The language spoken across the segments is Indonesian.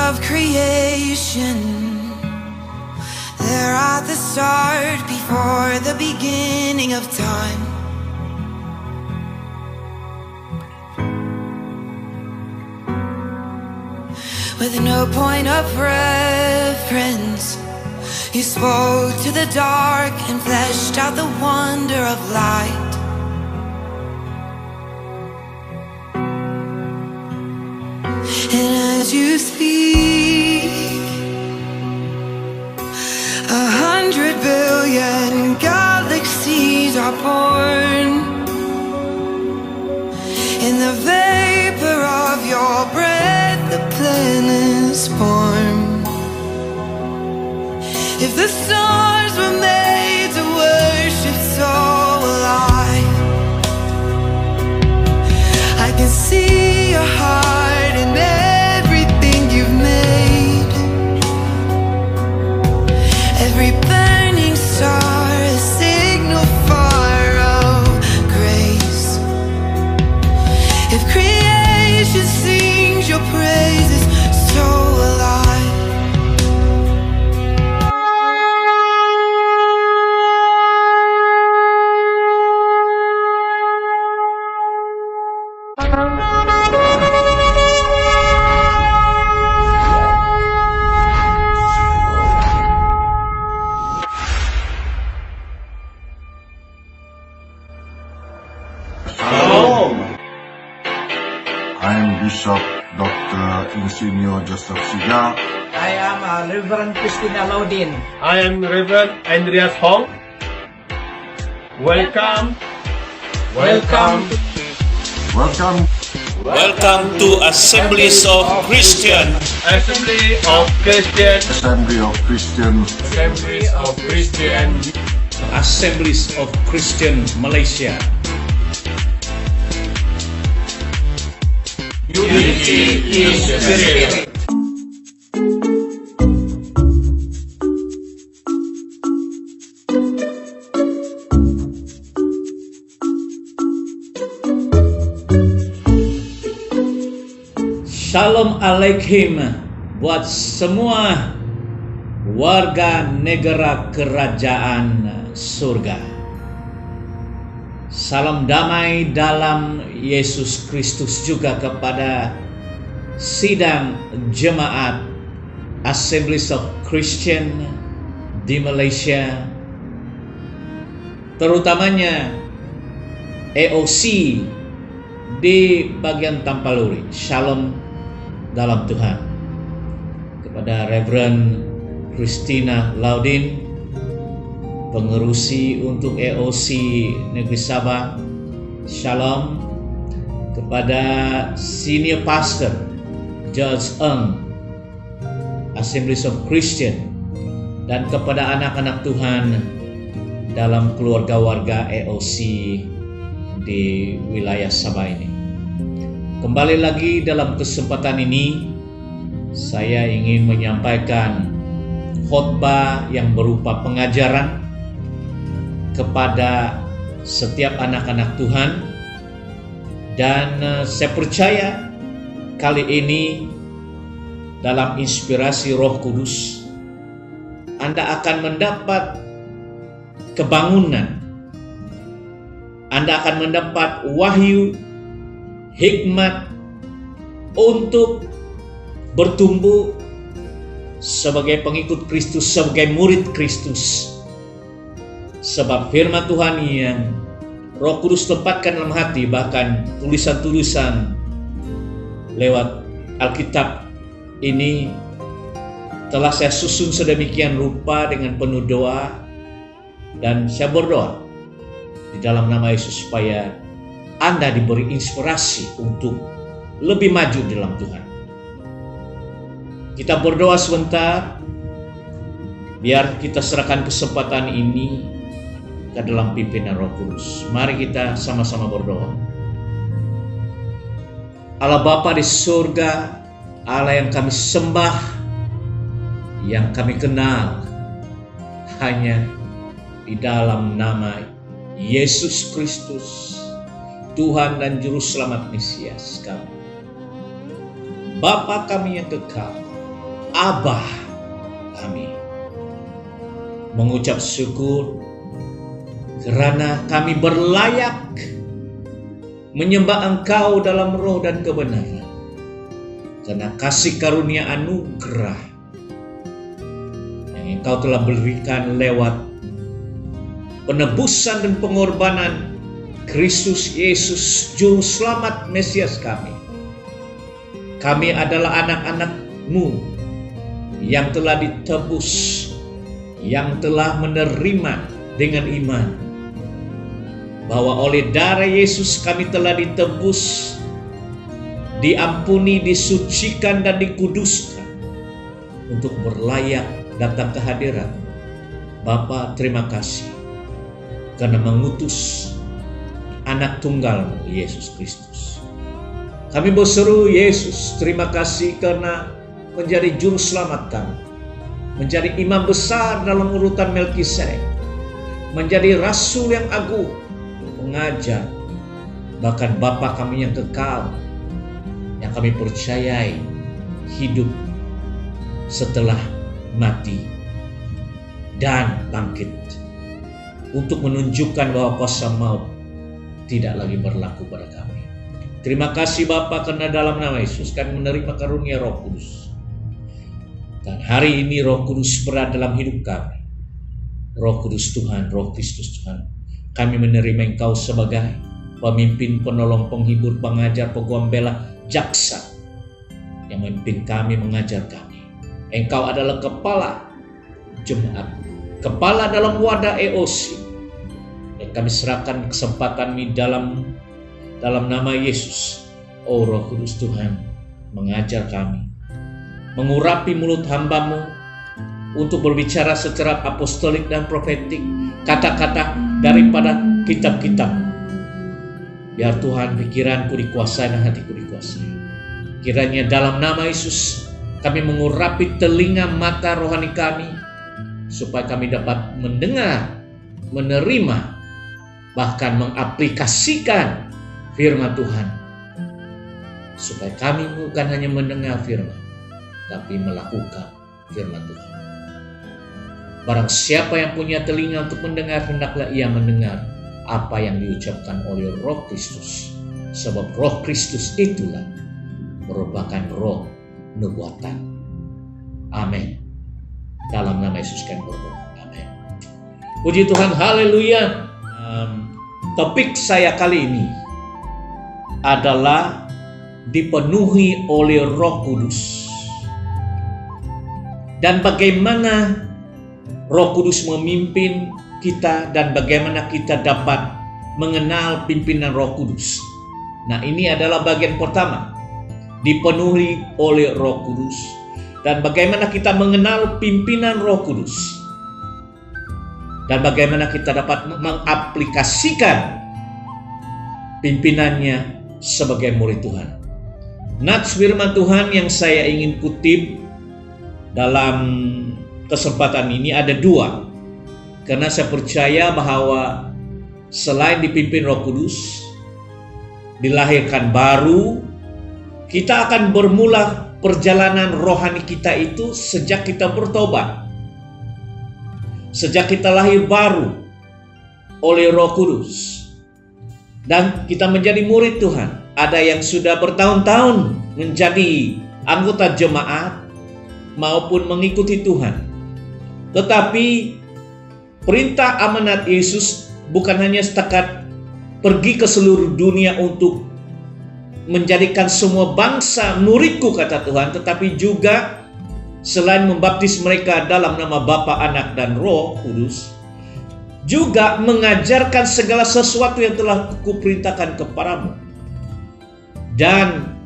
of creation, there at the start, before the beginning of time. With no point of reference, you spoke to the dark and fleshed out the wonder of light. And as you speak, 100 billion galaxies are born. In the vapor of your breath, the planets form. If the stars were made to worship, so will I. I can see your heart in everything you've made. Every burning star, a signal fire of grace. If creation sings your praises, so will I. I'm Bishop Dr. Insignio Joseph Siga. I am Reverend Christina Laudin. I am Reverend Andreas Hong. Welcome. Welcome Welcome to Assemblies of Christian. Assembly of Christian. Assembly of Christian. Assembly of Christian. Assemblies of Christian Malaysia. Unity in the Spirit. Shalom Alaikum buat semua warga negara kerajaan surga. Salam damai dalam Yesus Kristus juga kepada sidang jemaat Assemblies of Christian di Malaysia, terutamanya AOC di bagian Tampaluri. Shalom dalam Tuhan. Kepada Reverend Christina Laudin, pengerusi untuk AOC Negeri Sabah, shalom. Kepada Senior Pastor George Eng, Assemblies of Christian, dan kepada anak-anak Tuhan dalam keluarga warga AOC di wilayah Sabah ini. Kembali lagi dalam kesempatan ini, saya ingin menyampaikan khotbah yang berupa pengajaran kepada setiap anak-anak Tuhan, dan saya percaya kali ini dalam inspirasi Roh Kudus Anda akan mendapat kebangunan, Anda akan mendapat wahyu, hikmat untuk bertumbuh sebagai pengikut Kristus, sebagai murid Kristus. Sebab firman Tuhan yang Roh Kudus tempatkan dalam hati, bahkan tulisan-tulisan lewat Alkitab ini telah saya susun sedemikian rupa dengan penuh doa, dan saya berdoa di dalam nama Yesus supaya Anda diberi inspirasi untuk lebih maju dalam Tuhan. Kita berdoa sebentar, biar kita serahkan kesempatan ini ke dalam pimpinan Roh Kudus. Mari kita sama-sama berdoa. Allah Bapa di surga, Allah yang kami sembah, yang kami kenal hanya di dalam nama Yesus Kristus, Tuhan dan Juru Selamat Mesias kami. Bapa kami yang kekal, Abba kami. Mengucap syukur kerana kami berlayak menyembah Engkau dalam roh dan kebenaran. Karena kasih karunia anugerah yang Engkau telah berikan lewat penebusan dan pengorbanan Kristus Yesus, Juru Selamat Mesias kami. Kami adalah anak-anak-Mu yang telah ditebus, yang telah menerima dengan iman bahwa oleh darah Yesus kami telah ditebus, diampuni, disucikan dan dikuduskan untuk berlayak datang ke hadirat Bapa. Terima kasih karena mengutus anak tunggal-Mu Yesus Kristus. Kami berseru, Yesus, terima kasih karena menjadi juru selamat kami, menjadi imam besar dalam urutan Melkisedek, menjadi rasul yang agung, pengajar, bahkan Bapa kami yang kekal, yang kami percayai hidup setelah mati dan bangkit, untuk menunjukkan bahwa kuasa maut tidak lagi berlaku pada kami. Terima kasih Bapa karena dalam nama Yesus kami menerima karunia Roh Kudus. Dan hari ini Roh Kudus berada dalam hidup kami. Roh Kudus Tuhan, Roh Kristus Tuhan, kami menerima Engkau sebagai pemimpin, penolong, penghibur, pengajar, penggembala, jaksa yang memimpin kami, mengajar kami. Engkau adalah kepala jemaat, kepala dalam wadah EOC. Dan kami serahkan kesempatan ini dalam nama Yesus. Oh Roh Kudus Tuhan, mengajar kami, mengurapi mulut hamba-Mu untuk berbicara secara apostolik dan profetik, kata-kata daripada kitab-kitab. Biar Tuhan pikiranku dikuasai dan hatiku dikuasai. Kiranya dalam nama Yesus kami mengurapi telinga mata rohani kami, supaya kami dapat mendengar, menerima, bahkan mengaplikasikan firman Tuhan. Supaya kami bukan hanya mendengar firman, tapi melakukan firman Tuhan. Barang siapa yang punya telinga untuk mendengar, hendaklah ia mendengar apa yang diucapkan oleh Roh Kristus. Sebab Roh Kristus itulah merupakan roh nubuatan. Amin. Dalam nama Yesus kami berdoa. Amin. Puji Tuhan, haleluya. Topik saya kali ini adalah dipenuhi oleh Roh Kudus. Dan bagaimana Roh Kudus memimpin kita dan bagaimana kita dapat mengenal pimpinan Roh Kudus. Nah, ini adalah bagian pertama, dipenuhi oleh Roh Kudus dan bagaimana kita mengenal pimpinan Roh Kudus dan bagaimana kita dapat mengaplikasikan pimpinannya sebagai murid Tuhan. Nats firman Tuhan yang saya ingin kutip dalam kesempatan ini ada dua, karena saya percaya bahwa selain dipimpin Roh Kudus, dilahirkan baru, kita akan bermula perjalanan rohani kita itu sejak kita bertobat, sejak kita lahir baru oleh Roh Kudus, dan kita menjadi murid Tuhan. Ada yang sudah bertahun-tahun menjadi anggota jemaat maupun mengikuti Tuhan. Tetapi perintah amanat Yesus bukan hanya setakat pergi ke seluruh dunia untuk menjadikan semua bangsa muridku, kata Tuhan, tetapi juga selain membaptis mereka dalam nama Bapa, Anak, dan Roh Kudus, juga mengajarkan segala sesuatu yang telah kuperintahkan kepadamu. Dan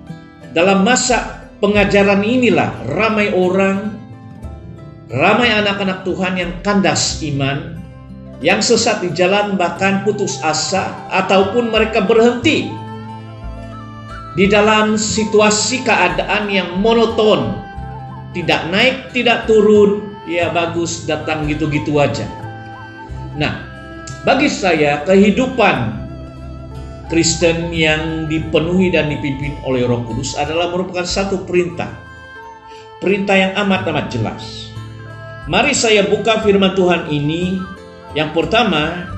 dalam masa pengajaran inilah ramai orang, ramai anak-anak Tuhan yang kandas iman, yang sesat di jalan, bahkan putus asa, ataupun mereka berhenti di dalam situasi keadaan yang monoton, tidak naik, tidak turun, ya bagus, datang gitu-gitu aja. Nah, bagi saya kehidupan Kristen yang dipenuhi dan dipimpin oleh Roh Kudus adalah merupakan satu perintah perintah yang amat jelas. Mari saya buka firman Tuhan ini. Yang pertama,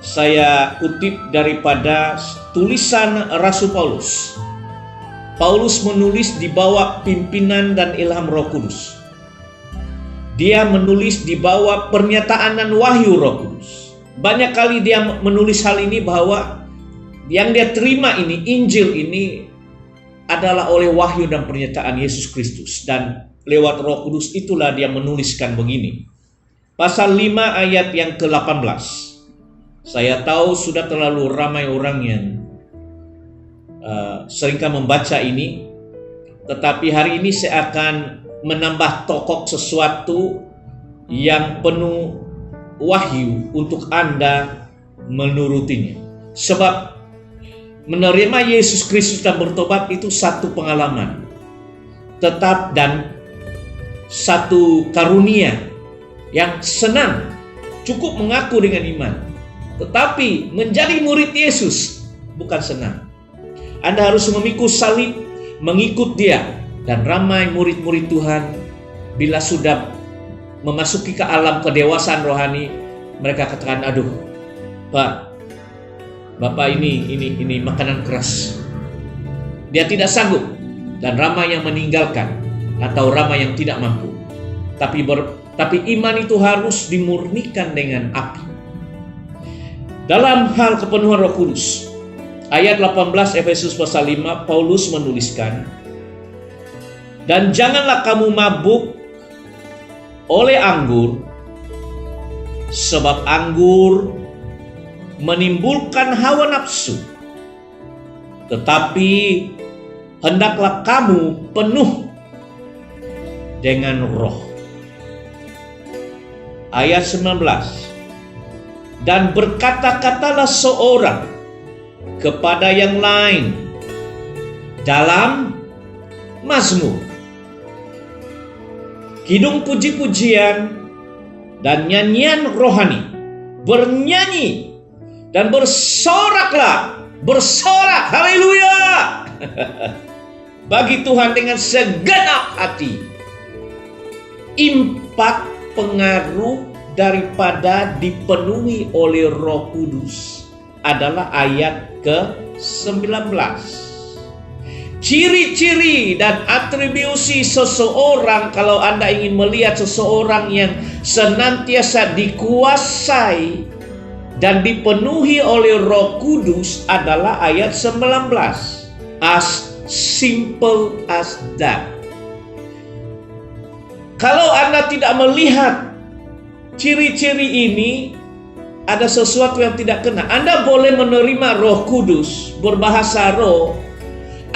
saya kutip daripada tulisan Rasul Paulus. Paulus menulis di bawah pimpinan dan ilham Roh Kudus. Dia menulis di bawah pernyataan dan wahyu Roh Kudus. Banyak kali dia menulis hal ini bahwa yang dia terima ini, Injil ini adalah oleh wahyu dan pernyataan Yesus Kristus. Dan lewat Roh Kudus itulah dia menuliskan begini. Pasal 5 ayat yang ke-18. Saya tahu sudah terlalu ramai orang yang seringkali membaca ini. Tetapi hari ini saya akan menambah tokok sesuatu yang penuh wahyu untuk Anda menurutinya. Sebab menerima Yesus Kristus dan bertobat itu satu pengalaman tetap dan satu karunia yang senang, cukup mengaku dengan iman. Tetapi menjadi murid Yesus bukan senang. Anda harus memikul salib, mengikut Dia. Dan ramai murid-murid Tuhan bila sudah memasuki ke alam kedewasaan rohani, mereka katakan, aduh Pak, Bapak ini makanan keras. Dia tidak sanggup. Dan ramai yang meninggalkan atau ramai yang tidak mampu. Tapi iman itu harus dimurnikan dengan api. Dalam hal kepenuhan Roh Kudus, ayat 18 Efesus pasal 5, Paulus menuliskan, dan janganlah kamu mabuk oleh anggur, sebab anggur menimbulkan hawa nafsu. Tetapi hendaklah kamu penuh dengan Roh. Ayat 19. Dan berkata-katalah seorang kepada yang lain dalam mazmur, kidung puji-pujian dan nyanyian rohani. Bernyanyi dan bersoraklah, bersorak, haleluya, bagi Tuhan dengan segenap hati. Impak pengaruh daripada dipenuhi oleh Roh Kudus adalah ayat ke-19. Ciri-ciri dan atribusi seseorang, kalau Anda ingin melihat seseorang yang senantiasa dikuasai dan dipenuhi oleh Roh Kudus adalah ayat 19. As simple as that. Kalau Anda tidak melihat ciri-ciri ini, ada sesuatu yang tidak kena. Anda boleh menerima Roh Kudus, berbahasa roh.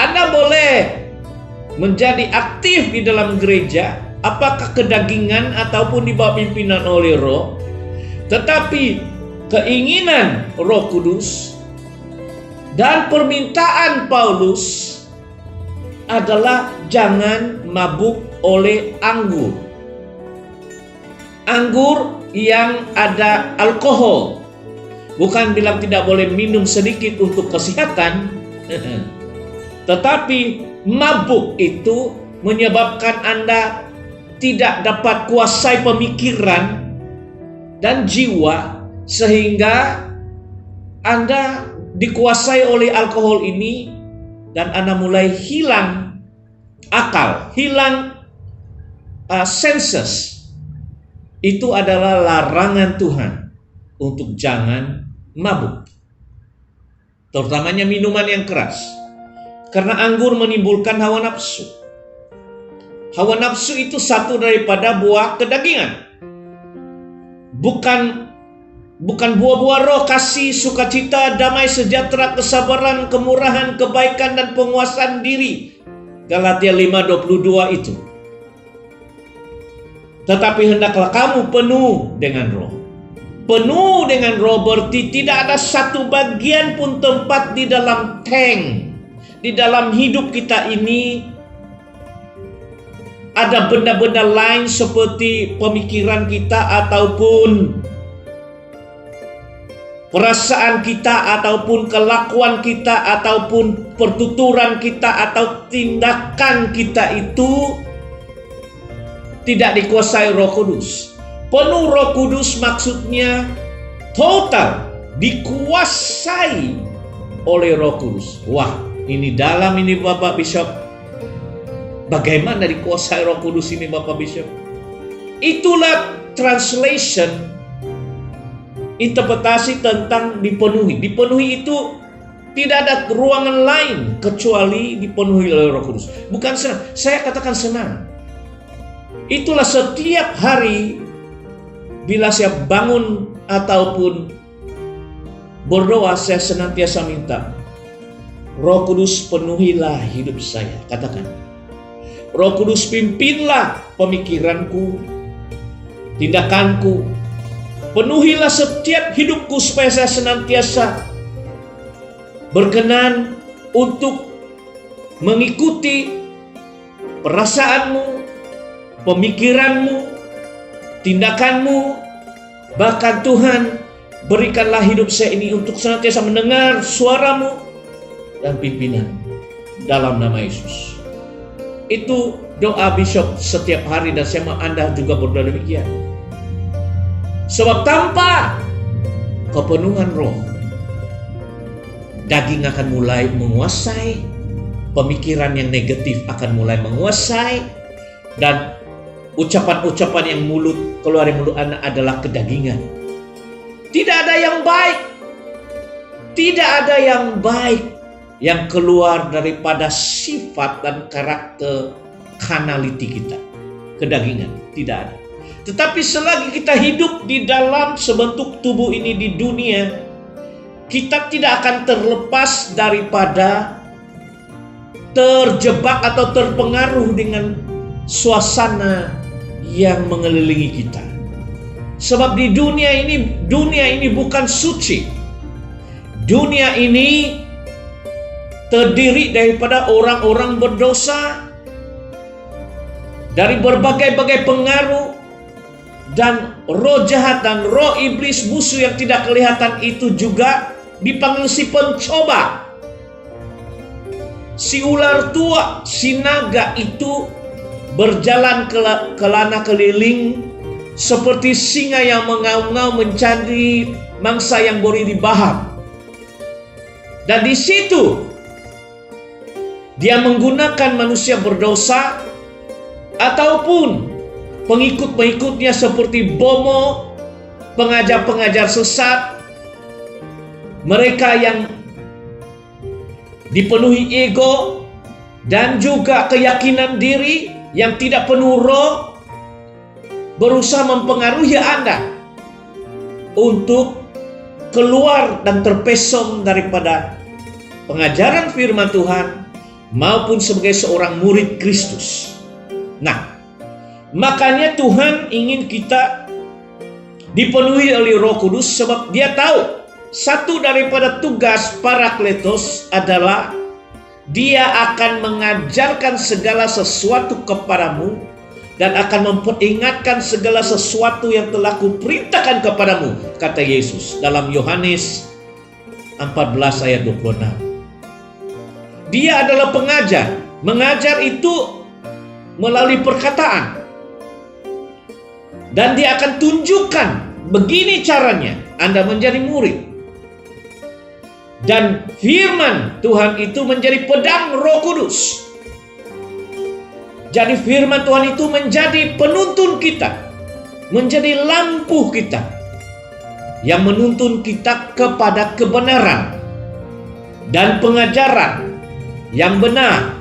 Anda boleh menjadi aktif di dalam gereja, apakah kedagingan ataupun di bawah pimpinan oleh roh. Tetapi keinginan Roh Kudus dan permintaan Paulus adalah jangan mabuk oleh anggur. Anggur yang ada alkohol. Bukan bilang tidak boleh minum sedikit untuk kesehatan. Tetapi mabuk itu menyebabkan Anda tidak dapat kuasai pemikiran dan jiwa, sehingga Anda dikuasai oleh alkohol ini dan Anda mulai hilang akal, hilang senses. Itu adalah larangan Tuhan untuk jangan mabuk, terutamanya minuman yang keras. Karena anggur menimbulkan hawa nafsu. Hawa nafsu itu satu daripada buah kedagingan. Bukan buah-buah roh, kasih, sukacita, damai, sejahtera, kesabaran, kemurahan, kebaikan, dan penguasaan diri. Galatia 5:22 itu. Tetapi hendaklah kamu penuh dengan roh. Penuh dengan roh berarti tidak ada satu bagian pun tempat di dalam tank. Di dalam hidup kita ini ada benda-benda lain seperti pemikiran kita ataupun perasaan kita ataupun kelakuan kita ataupun pertuturan kita atau tindakan kita itu tidak dikuasai Roh Kudus. Penuh Roh Kudus maksudnya total dikuasai oleh Roh Kudus. Wah, ini dalam ini Bapak Bishop. Bagaimana dikuasai Roh Kudus ini Bapak Bishop? Itulah translation, interpretasi tentang dipenuhi. Dipenuhi itu tidak ada ruangan lain kecuali dipenuhi oleh Roh Kudus. Bukan senang, saya katakan senang. Itulah setiap hari bila saya bangun ataupun berdoa, saya senantiasa minta, Roh Kudus penuhilah hidup saya. Katakan, Roh Kudus pimpinlah pemikiranku, tindakanku. Penuhilah setiap hidupku supaya saya senantiasa berkenan untuk mengikuti perasaanmu, pemikiranmu, tindakanmu. Bahkan Tuhan, berikanlah hidup saya ini untuk senantiasa mendengar suaramu dan pimpinan dalam nama Yesus. Itu doa Bishop setiap hari dan saya mau Anda juga berdoa demikian. Sebab tanpa kepenuhan roh, daging akan mulai menguasai, pemikiran yang negatif akan mulai menguasai, dan ucapan-ucapan yang keluar dari mulut Anda adalah kedagingan. Tidak ada yang baik. Tidak ada yang baik yang keluar daripada sifat dan karakter kanaliti kita. Kedagingan, tidak ada. Tetapi selagi kita hidup di dalam sebentuk tubuh ini di dunia, kita tidak akan terlepas daripada terjebak atau terpengaruh dengan suasana yang mengelilingi kita. Sebab di dunia ini bukan suci. Dunia ini terdiri daripada orang-orang berdosa, dari berbagai-bagai pengaruh, dan roh jahat dan roh iblis musuh yang tidak kelihatan itu juga dipanggil si pencoba. Si ular tua, si naga itu berjalan kelana keliling seperti singa yang mengaum-ngaum mencari mangsa yang boleh dibahag. Dan di situ dia menggunakan manusia berdosa ataupun pengikut-pengikutnya seperti bomo, pengajar-pengajar sesat, mereka yang dipenuhi ego dan juga keyakinan diri yang tidak penuh roh, berusaha mempengaruhi Anda untuk keluar dan terpesong daripada pengajaran firman Tuhan maupun sebagai seorang murid Kristus. Nah, makanya Tuhan ingin kita dipenuhi oleh Roh Kudus, sebab Dia tahu satu daripada tugas Parakletos adalah Dia akan mengajarkan segala sesuatu kepadamu dan akan memperingatkan segala sesuatu yang telah kuperintahkan kepadamu, kata Yesus dalam Yohanes 14 ayat 26. Dia adalah pengajar. Mengajar itu melalui perkataan. Dan Dia akan tunjukkan begini caranya Anda menjadi murid. Dan firman Tuhan itu menjadi pedang Roh Kudus. Jadi firman Tuhan itu menjadi penuntun kita, menjadi lampu kita yang menuntun kita kepada kebenaran dan pengajaran yang benar.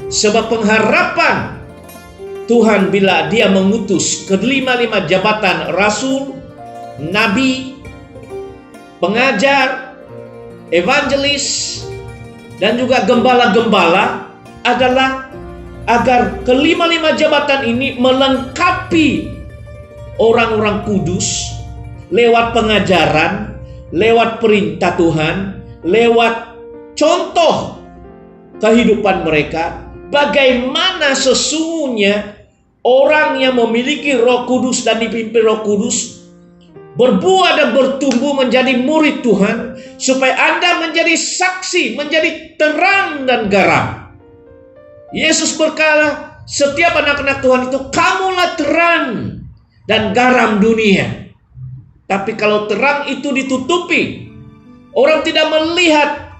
Sebab pengharapan Tuhan bila Dia mengutus kelima-lima jabatan rasul, nabi, pengajar, evangelis, dan juga gembala-gembala adalah agar kelima-lima jabatan ini melengkapi orang-orang kudus lewat pengajaran, lewat perintah Tuhan, lewat contoh kehidupan mereka, bagaimana sesungguhnya orang yang memiliki Roh Kudus dan dipimpin Roh Kudus berbuah dan bertumbuh menjadi murid Tuhan, supaya Anda menjadi saksi, menjadi terang dan garam. Yesus berkata, setiap anak-anak Tuhan itu, kamulah terang dan garam dunia. Tapi kalau terang itu ditutupi, orang tidak melihat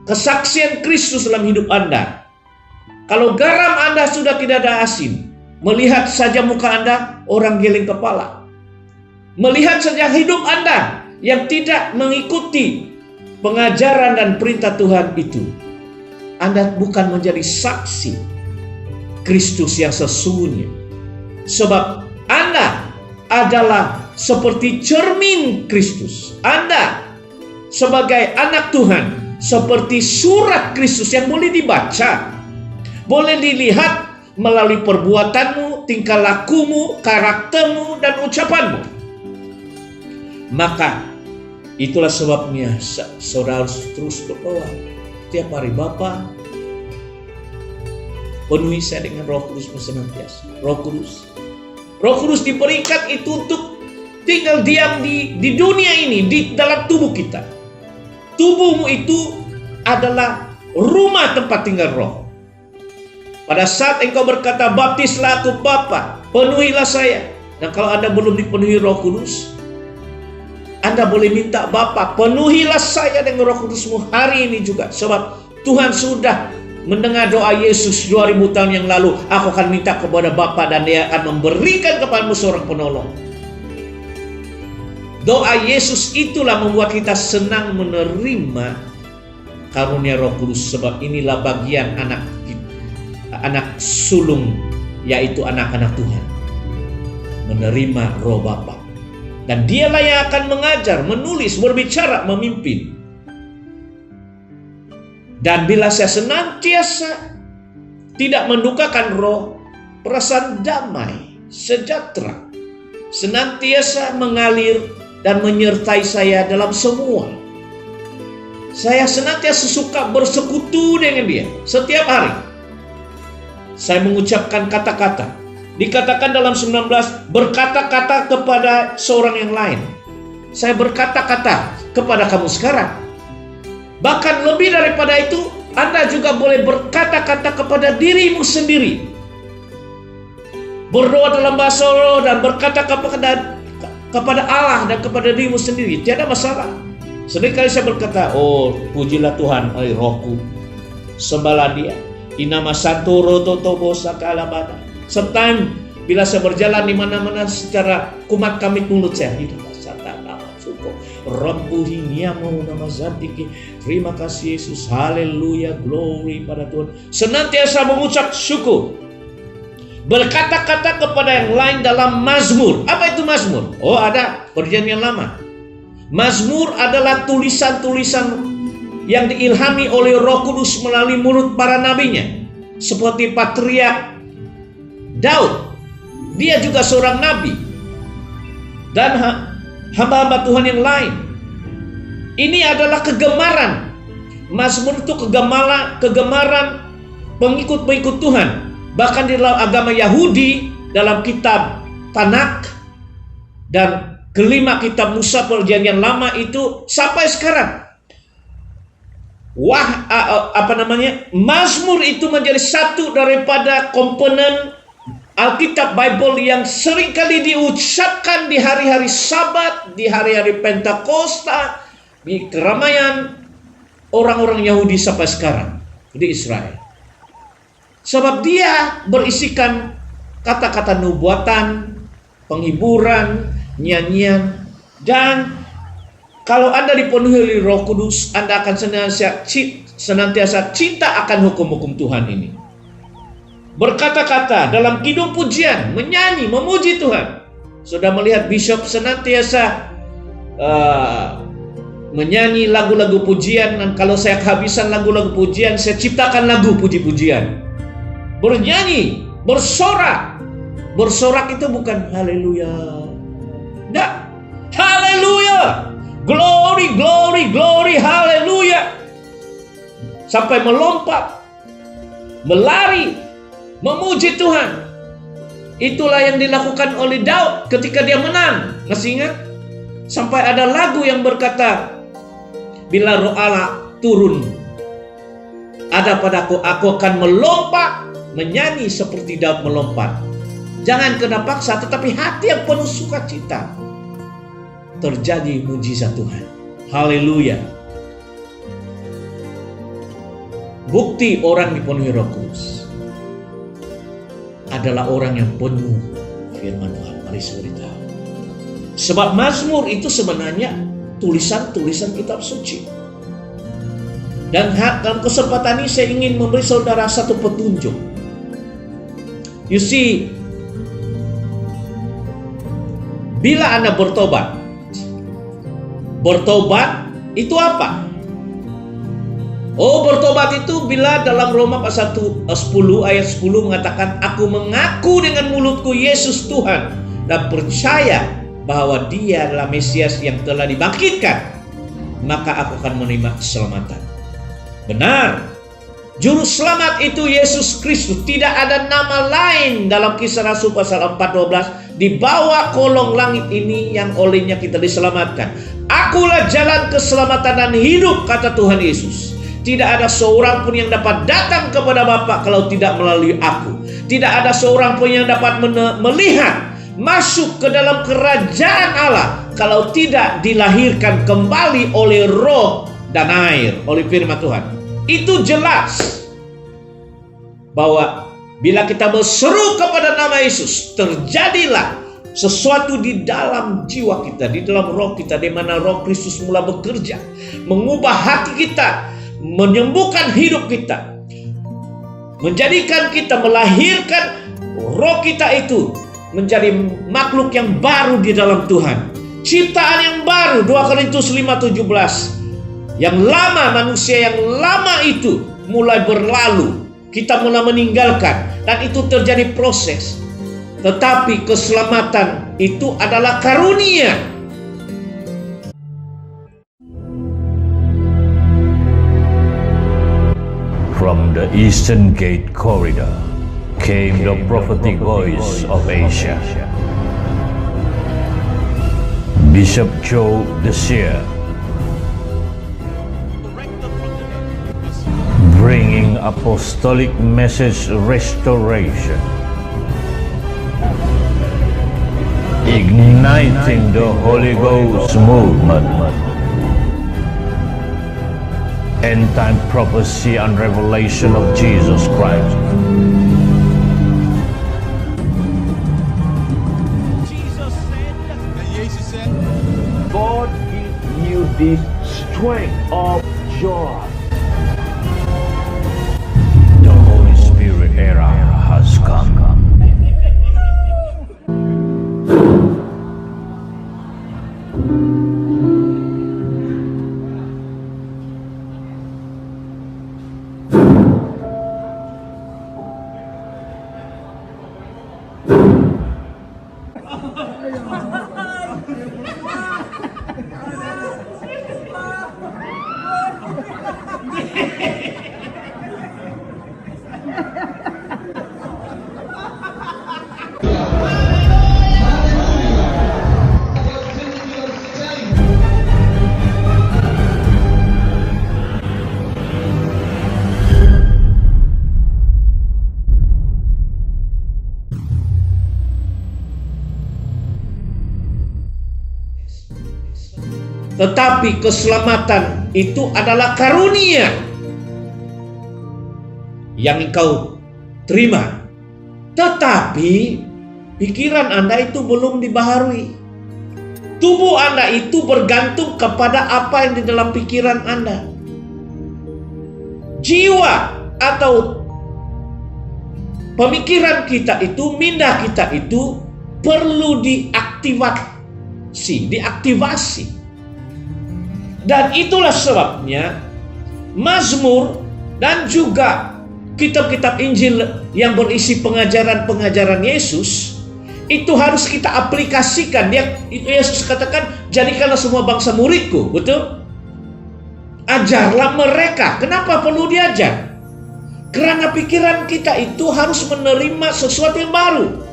kesaksian Kristus dalam hidup Anda. Kalau garam Anda sudah tidak ada asin, melihat saja muka Anda, orang geleng kepala. Melihat saja hidup Anda yang tidak mengikuti pengajaran dan perintah Tuhan itu, Anda bukan menjadi saksi Kristus yang sesungguhnya. Sebab Anda adalah seperti cermin Kristus. Anda sebagai anak Tuhan seperti surat Kristus yang boleh dibaca, boleh dilihat melalui perbuatanmu, tingkah lakumu, karaktermu, dan ucapanmu. Maka itulah sebabnya saudara harus terus berdoa tiap hari. Bapa, penuhi saya dengan Roh Kudus senantiasa. Roh Kudus diberikan itu untuk tinggal diam di dunia ini, di dalam tubuh kita. Tubuhmu itu adalah rumah tempat tinggal Roh. Pada saat engkau berkata, baptislah aku Bapa, penuhilah saya. Dan kalau Anda belum dipenuhi Roh Kudus, Anda boleh minta, Bapa, penuhilah saya dengan Roh Kudusmu hari ini juga. Sebab Tuhan sudah mendengar doa Yesus 2000 tahun yang lalu. Aku akan minta kepada Bapa dan Dia akan memberikan kepadamu seorang penolong. Doa Yesus itulah membuat kita senang menerima karunia Roh Kudus. Sebab inilah bagian anak sulung, yaitu anak-anak Tuhan, menerima Roh Bapa. Dan Dialah yang akan mengajar, menulis, berbicara, memimpin. Dan bila saya senantiasa tidak mendukakan Roh, perasaan damai, sejahtera senantiasa mengalir dan menyertai saya dalam semua. Saya senantiasa suka bersekutu dengan Dia setiap hari. Saya mengucapkan kata-kata. Dikatakan dalam 19, berkata-kata kepada seorang yang lain. Saya berkata-kata kepada kamu sekarang. Bahkan lebih daripada itu, Anda juga boleh berkata-kata kepada dirimu sendiri. Berdoa dalam bahasa roh dan berkata kepada Allah dan kepada dirimu sendiri. Tiada masalah. Seringkali saya berkata, oh pujilah Tuhan, rohku, sembahlah Dia. Inama santo roto tobo sakala bada. Setime bila saya berjalan di mana-mana secara kumat kamit mulut saya, terima kasih Yesus, haleluya, glory pada Tuhan. Senantiasa mengucap syukur, berkata-kata kepada yang lain dalam mazmur. Apa itu mazmur? Oh, ada Perjanjian Lama. Mazmur adalah tulisan-tulisan yang diilhami oleh Roh Kudus melalui mulut para nabinya. Seperti Patriark Daud, dia juga seorang nabi, dan hamba-hamba Tuhan yang lain. Ini adalah kegemaran. Mazmur itu kegemaran pengikut-pengikut Tuhan. Bahkan di dalam agama Yahudi, dalam kitab Tanakh dan kelima kitab Musa Perjanjian Lama itu sampai sekarang. Mazmur itu menjadi satu daripada komponen Alkitab Bible yang seringkali diucapkan di hari-hari Sabat, di hari-hari Pentakosta, di keramaian orang-orang Yahudi sampai sekarang di Israel. Sebab dia berisikan kata-kata nubuatan, penghiburan, nyanyian, dan kalau Anda dipenuhi oleh Roh Kudus, Anda akan senantiasa cinta akan hukum-hukum Tuhan ini. Berkata-kata dalam kidung pujian, menyanyi, memuji Tuhan. Sudah melihat bishop senantiasa menyanyi lagu-lagu pujian. Dan kalau saya kehabisan lagu-lagu pujian, saya ciptakan lagu puji-pujian. Bernyanyi, bersorak. Bersorak itu bukan haleluya. Tidak. Haleluya. Glory, glory, glory, haleluya. Sampai melompat, melari, memuji Tuhan. Itulah yang dilakukan oleh Daud ketika dia menang. Masih ingat? Sampai ada lagu yang berkata, bila Roh Allah turun ada padaku, aku akan melompat, menyanyi seperti Daud melompat. Jangan kena paksa, tetapi hati yang penuh sukacita. Terjadi mujizat Tuhan. Haleluya. Bukti orang dipenuhi Roh Kudus adalah orang yang penuh firman Tuhan. Mari saya beritahu. Sebab Mazmur itu sebenarnya tulisan-tulisan kitab suci. Dan dalam kesempatan ini saya ingin memberi saudara satu petunjuk. You see, bila Anda bertobat itu apa? Oh, bertobat itu bila dalam Roma pasal 10 ayat 10 mengatakan, aku mengaku dengan mulutku Yesus Tuhan dan percaya bahwa Dia adalah Mesias yang telah dibangkitkan, maka aku akan menerima keselamatan. Benar, juru selamat itu Yesus Kristus. Tidak ada nama lain dalam Kisah Rasul pasal 4:12 di bawah kolong langit ini yang olehnya kita diselamatkan. Akulah jalan keselamatan dan hidup, kata Tuhan Yesus. Tidak ada seorang pun yang dapat datang kepada Bapa kalau tidak melalui aku. Tidak ada seorang pun yang dapat melihat masuk ke dalam kerajaan Allah kalau tidak dilahirkan kembali oleh roh dan air, oleh firman Tuhan. Itu jelas bahwa bila kita berseru kepada nama Yesus, terjadilah sesuatu di dalam jiwa kita, di dalam roh kita, di mana Roh Kristus mulai bekerja, mengubah hati kita, menyembuhkan hidup kita, menjadikan kita, melahirkan roh kita itu menjadi makhluk yang baru di dalam Tuhan, ciptaan yang baru. 2 Korintus 5:17. Yang lama, manusia yang lama itu mulai berlalu, kita mulai meninggalkan, dan itu terjadi proses. Tetapi keselamatan itu adalah karunia. From the Eastern Gate Corridor came the prophetic voice of Asia. Bishop Joe the Seer, bringing apostolic message restoration, igniting the Holy Ghost movement, end-time prophecy and revelation of Jesus Christ. Jesus said, God give you this strength of joy. The Holy Spirit era has come. Tetapi keselamatan itu adalah karunia yang engkau terima. Tetapi pikiran Anda itu belum dibaharui. Tubuh Anda itu bergantung kepada apa yang di dalam pikiran Anda. Jiwa atau pemikiran kita itu, minda kita itu perlu diaktivasi. Dan itulah sebabnya Mazmur dan juga kitab-kitab Injil yang berisi pengajaran-pengajaran Yesus itu harus kita aplikasikan. Yesus katakan, jadikanlah semua bangsa muridku, betul? Ajarlah mereka. Kenapa perlu diajar? Karena pikiran kita itu harus menerima sesuatu yang baru.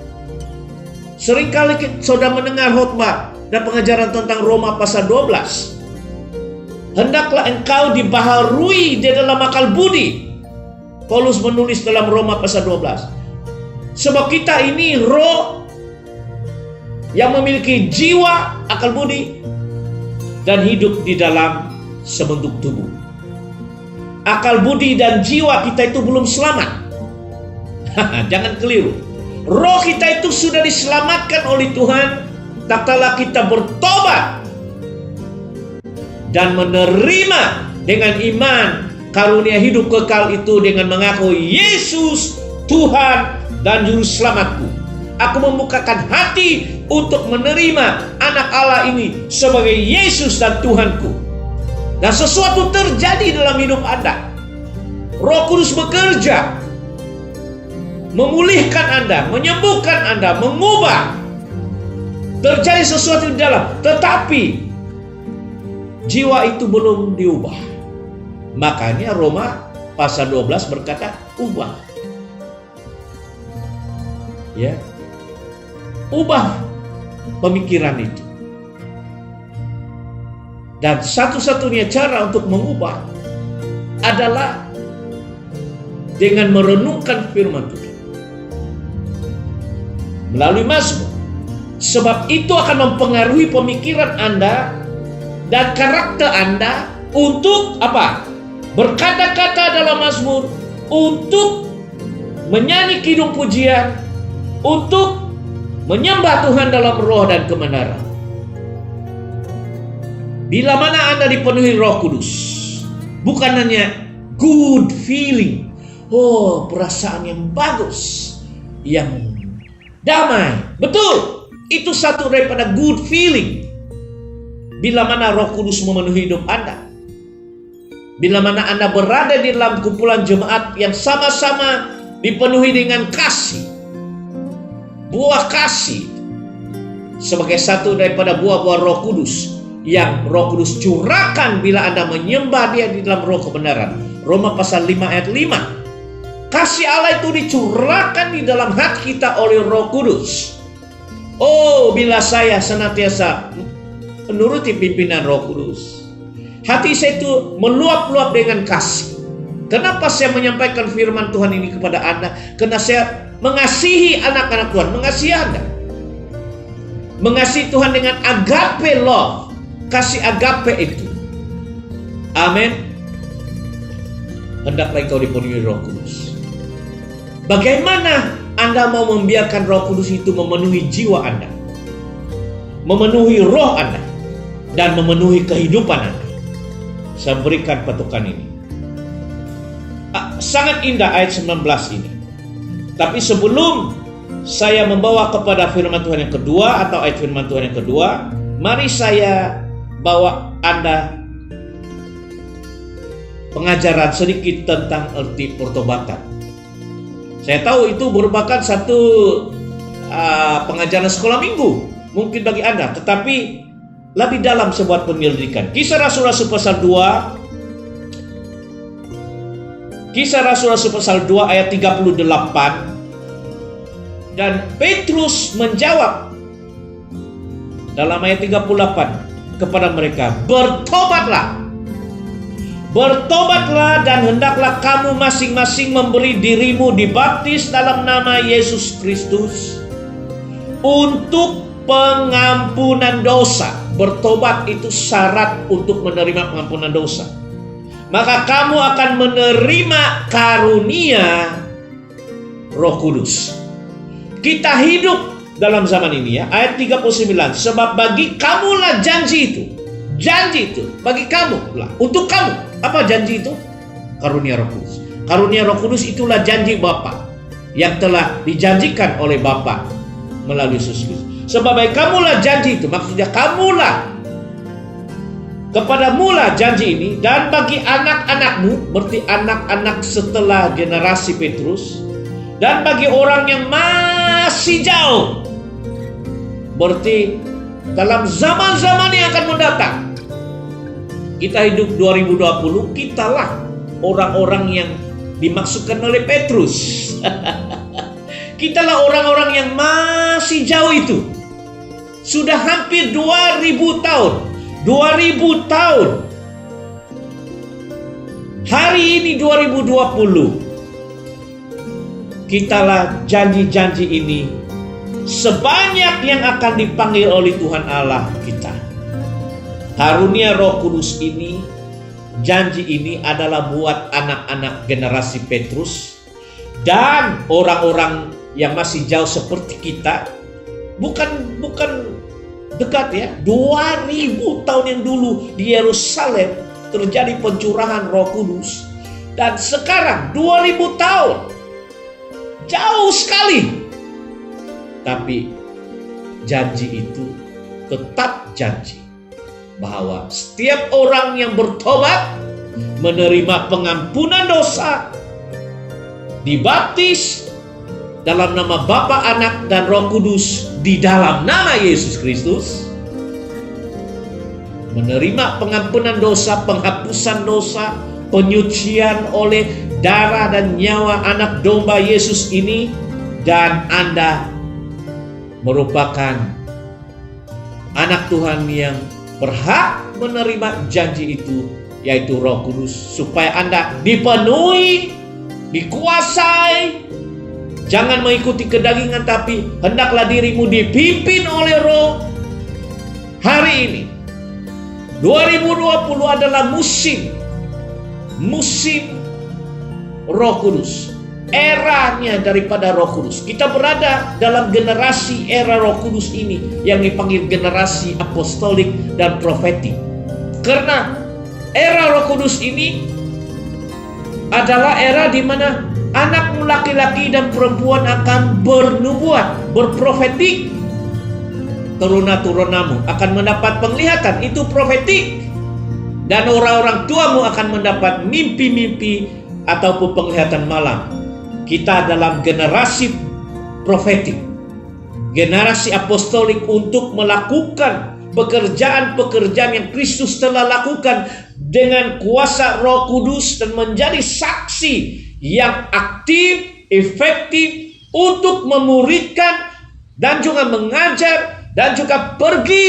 Seringkali saudara mendengar khotbah dan pengajaran tentang Roma pasal 12. Hendaklah engkau dibaharui di dalam akal budi. Paulus menulis dalam Roma pasal 12. Sebab kita ini roh yang memiliki jiwa, akal budi, dan hidup di dalam sebentuk tubuh. Akal budi dan jiwa kita itu belum selamat. Jangan keliru. Roh kita itu sudah diselamatkan oleh Tuhan tak kala kita bertobat dan menerima dengan iman karunia hidup kekal itu dengan mengaku Yesus Tuhan dan Juru Selamatku. Aku membukakan hati untuk menerima anak Allah ini sebagai Yesus dan Tuhanku. Dan sesuatu terjadi dalam hidup Anda. Roh Kudus bekerja, memulihkan Anda, menyembuhkan Anda, mengubah. Terjadi sesuatu di dalam, tetapi jiwa itu belum diubah. Makanya Roma pasal 12 berkata, ubah. Ya. Ubah pemikiran itu. Dan satu-satunya cara untuk mengubah adalah dengan merenungkan firman Tuhan melalui mazmur. Sebab itu akan mempengaruhi pemikiran Anda dan karakter Anda untuk apa? Berkata-kata dalam mazmur, untuk menyanyi kidung pujian, untuk menyembah Tuhan dalam roh dan kebenaran. Bila mana Anda dipenuhi Roh Kudus, bukan hanya good feeling, perasaan yang bagus, yang damai. Betul, itu satu daripada good feeling. Bila mana Roh Kudus memenuhi hidup Anda, bila mana Anda berada di dalam kumpulan jemaat yang sama-sama dipenuhi dengan kasih, buah kasih sebagai satu daripada buah-buah Roh Kudus yang Roh Kudus curahkan bila Anda menyembah Dia di dalam roh kebenaran. Roma pasal 5 ayat 5. Kasih Allah itu dicurahkan di dalam hati kita oleh Roh Kudus. Bila saya senantiasa menuruti pimpinan Roh Kudus, hati saya itu meluap-luap dengan kasih. Kenapa saya menyampaikan firman Tuhan ini kepada Anda? Karena saya mengasihi anak-anak Tuhan, mengasihi Anda. Mengasihi Tuhan dengan agape love, kasih agape itu. Amin. Hendaklah engkau dipenuhi Roh Kudus. Bagaimana Anda mau membiarkan Roh Kudus itu memenuhi jiwa Anda, memenuhi roh Anda, dan memenuhi kehidupan Anda? Saya berikan patokan ini. Sangat indah ayat 19 ini. Tapi sebelum saya membawa kepada firman Tuhan yang kedua atau ayat firman Tuhan yang kedua, mari saya bawa Anda pengajaran sedikit tentang arti pertobatan. Saya tahu itu merupakan satu pengajaran sekolah minggu mungkin bagi Anda, tetapi lebih dalam sebuah penyelidikan. Kisah Rasul-Rasul pasal 2, Kisah Rasul-Rasul pasal 2 ayat 38. Dan Petrus menjawab dalam ayat 38 kepada mereka, bertobatlah. Bertobatlah dan hendaklah kamu masing-masing memberi dirimu dibaptis dalam nama Yesus Kristus untuk pengampunan dosa. Bertobat itu syarat untuk menerima pengampunan dosa. Maka kamu akan menerima karunia Roh Kudus. Kita hidup dalam zaman ini ya, ayat 39. Sebab bagi kamulah janji itu. Janji itu bagi kamu lah, untuk kamu. Apa janji itu? Karunia Roh Kudus. Karunia Roh Kudus itulah janji Bapa yang telah dijanjikan oleh Bapa melalui Yesus Kristus. Sebab bagi kamulah janji itu, maksudnya kamulah, kepadamulah janji ini, dan bagi anak-anakmu, berarti anak-anak setelah generasi Petrus, dan bagi orang yang masih jauh, berarti dalam zaman-zaman yang akan mendatang. Kita hidup 2020, kitalah orang-orang yang dimaksudkan oleh Petrus. Kitalah orang-orang yang masih jauh itu. Sudah hampir 2000 tahun. 2000 tahun. Hari ini 2020. kitalah janji-janji ini sebanyak yang akan dipanggil oleh Tuhan Allah kita. Karunia Roh Kudus ini, janji ini adalah buat anak-anak generasi Petrus dan orang-orang yang masih jauh seperti kita. Bukan dekat ya, 2000 tahun yang dulu di Yerusalem terjadi pencurahan Roh Kudus, dan sekarang 2000 tahun, jauh sekali. Tapi janji itu tetap janji, bahwa setiap orang yang bertobat, menerima pengampunan dosa, dibaptis dalam nama Bapa, Anak, dan Roh Kudus di dalam nama Yesus Kristus, menerima pengampunan dosa, penghapusan dosa, penyucian oleh darah dan nyawa anak domba Yesus ini, dan Anda merupakan anak Tuhan yang berhak menerima janji itu, yaitu Roh Kudus, supaya Anda dipenuhi, dikuasai. Jangan mengikuti kedagingan, tapi hendaklah dirimu dipimpin oleh Roh. Hari ini 2020 adalah musim Roh Kudus, eranya daripada Roh Kudus. Kita berada dalam generasi era Roh Kudus ini yang dipanggil generasi apostolik dan profetik. Karena era Roh Kudus ini adalah era di mana anak laki-laki dan perempuan akan bernubuat, berprofetik. Turuna-turunamu akan mendapat penglihatan, itu profetik. Dan orang-orang tuamu akan mendapat mimpi-mimpi ataupun penglihatan malam. Kita dalam generasi profetik, generasi apostolik untuk melakukan pekerjaan-pekerjaan yang Kristus telah lakukan dengan kuasa Roh Kudus, dan menjadi saksi yang aktif, efektif untuk memuridkan dan juga mengajar, dan juga pergi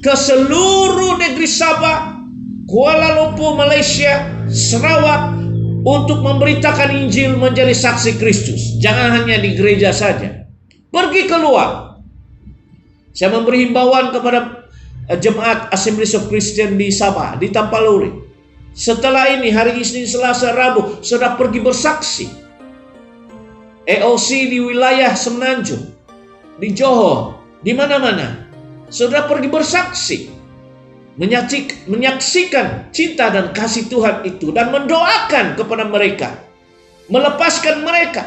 ke seluruh negeri Sabah, Kuala Lumpur, Malaysia, Sarawak, untuk memberitakan Injil, menjadi saksi Kristus. Jangan hanya di gereja saja, pergi keluar. Saya memberi himbauan kepada jemaat Assemblies of Christian di Sabah, di Tampaluri. Setelah ini, hari Isnin, Selasa, Rabu, sudah pergi bersaksi. EOC di wilayah Semenanjung, di Johor, di mana-mana, sudah pergi bersaksi, menyaksikan cinta dan kasih Tuhan itu, dan mendoakan kepada mereka, melepaskan mereka,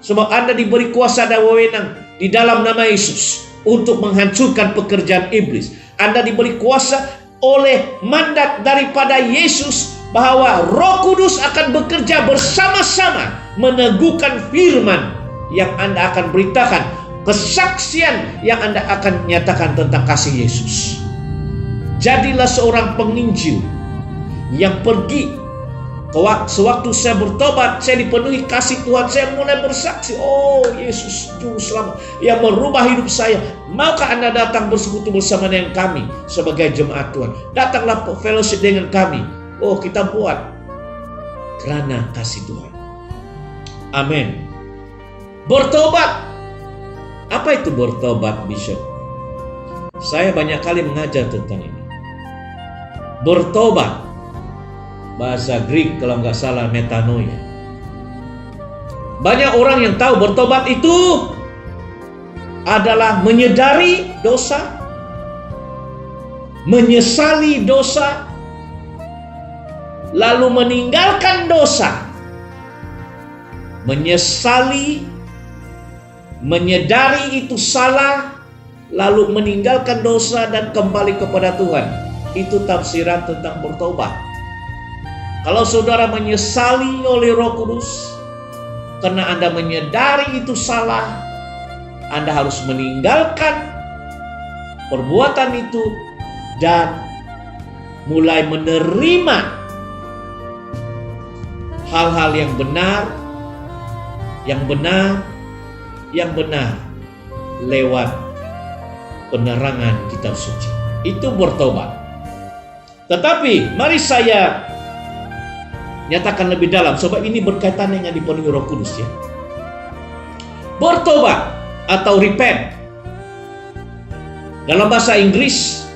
sebab Anda diberi kuasa dan wewenang di dalam nama Yesus untuk menghancurkan pekerjaan iblis. Anda diberi kuasa oleh mandat daripada Yesus, bahwa Roh Kudus akan bekerja bersama-sama meneguhkan firman yang Anda akan beritakan, kesaksian yang Anda akan nyatakan tentang kasih Yesus. Jadilah seorang penginjil yang pergi. Sewaktu saya bertobat, saya dipenuhi kasih Tuhan, saya mulai bersaksi, oh Yesus Juru Selamat yang merubah hidup saya. Maukah Anda datang bersekutu bersama dengan kami sebagai jemaat Tuhan? Datanglah fellowship dengan kami. Oh, kita buat karena kasih Tuhan. Amin. Bertobat. Apa itu bertobat, Bishop? Saya banyak kali mengajar tentang ini. Bertobat, bahasa Greek kalau nggak salah metanoia. Banyak orang yang tahu bertobat itu adalah menyadari dosa, menyesali dosa, lalu meninggalkan dosa. Menyesali, menyadari itu salah, lalu meninggalkan dosa dan kembali kepada Tuhan. Itu tafsiran tentang bertobat. Kalau saudara menyesali oleh Roh Kudus karena Anda menyadari itu salah, Anda harus meninggalkan perbuatan itu dan mulai menerima hal-hal yang benar, lewat penerangan kitab suci. Itu bertobat. Tetapi mari saya nyatakan lebih dalam, sebab ini berkaitan dengan dipenuhi Roh Kudus ya. bertobat atau repent. Dalam bahasa Inggris,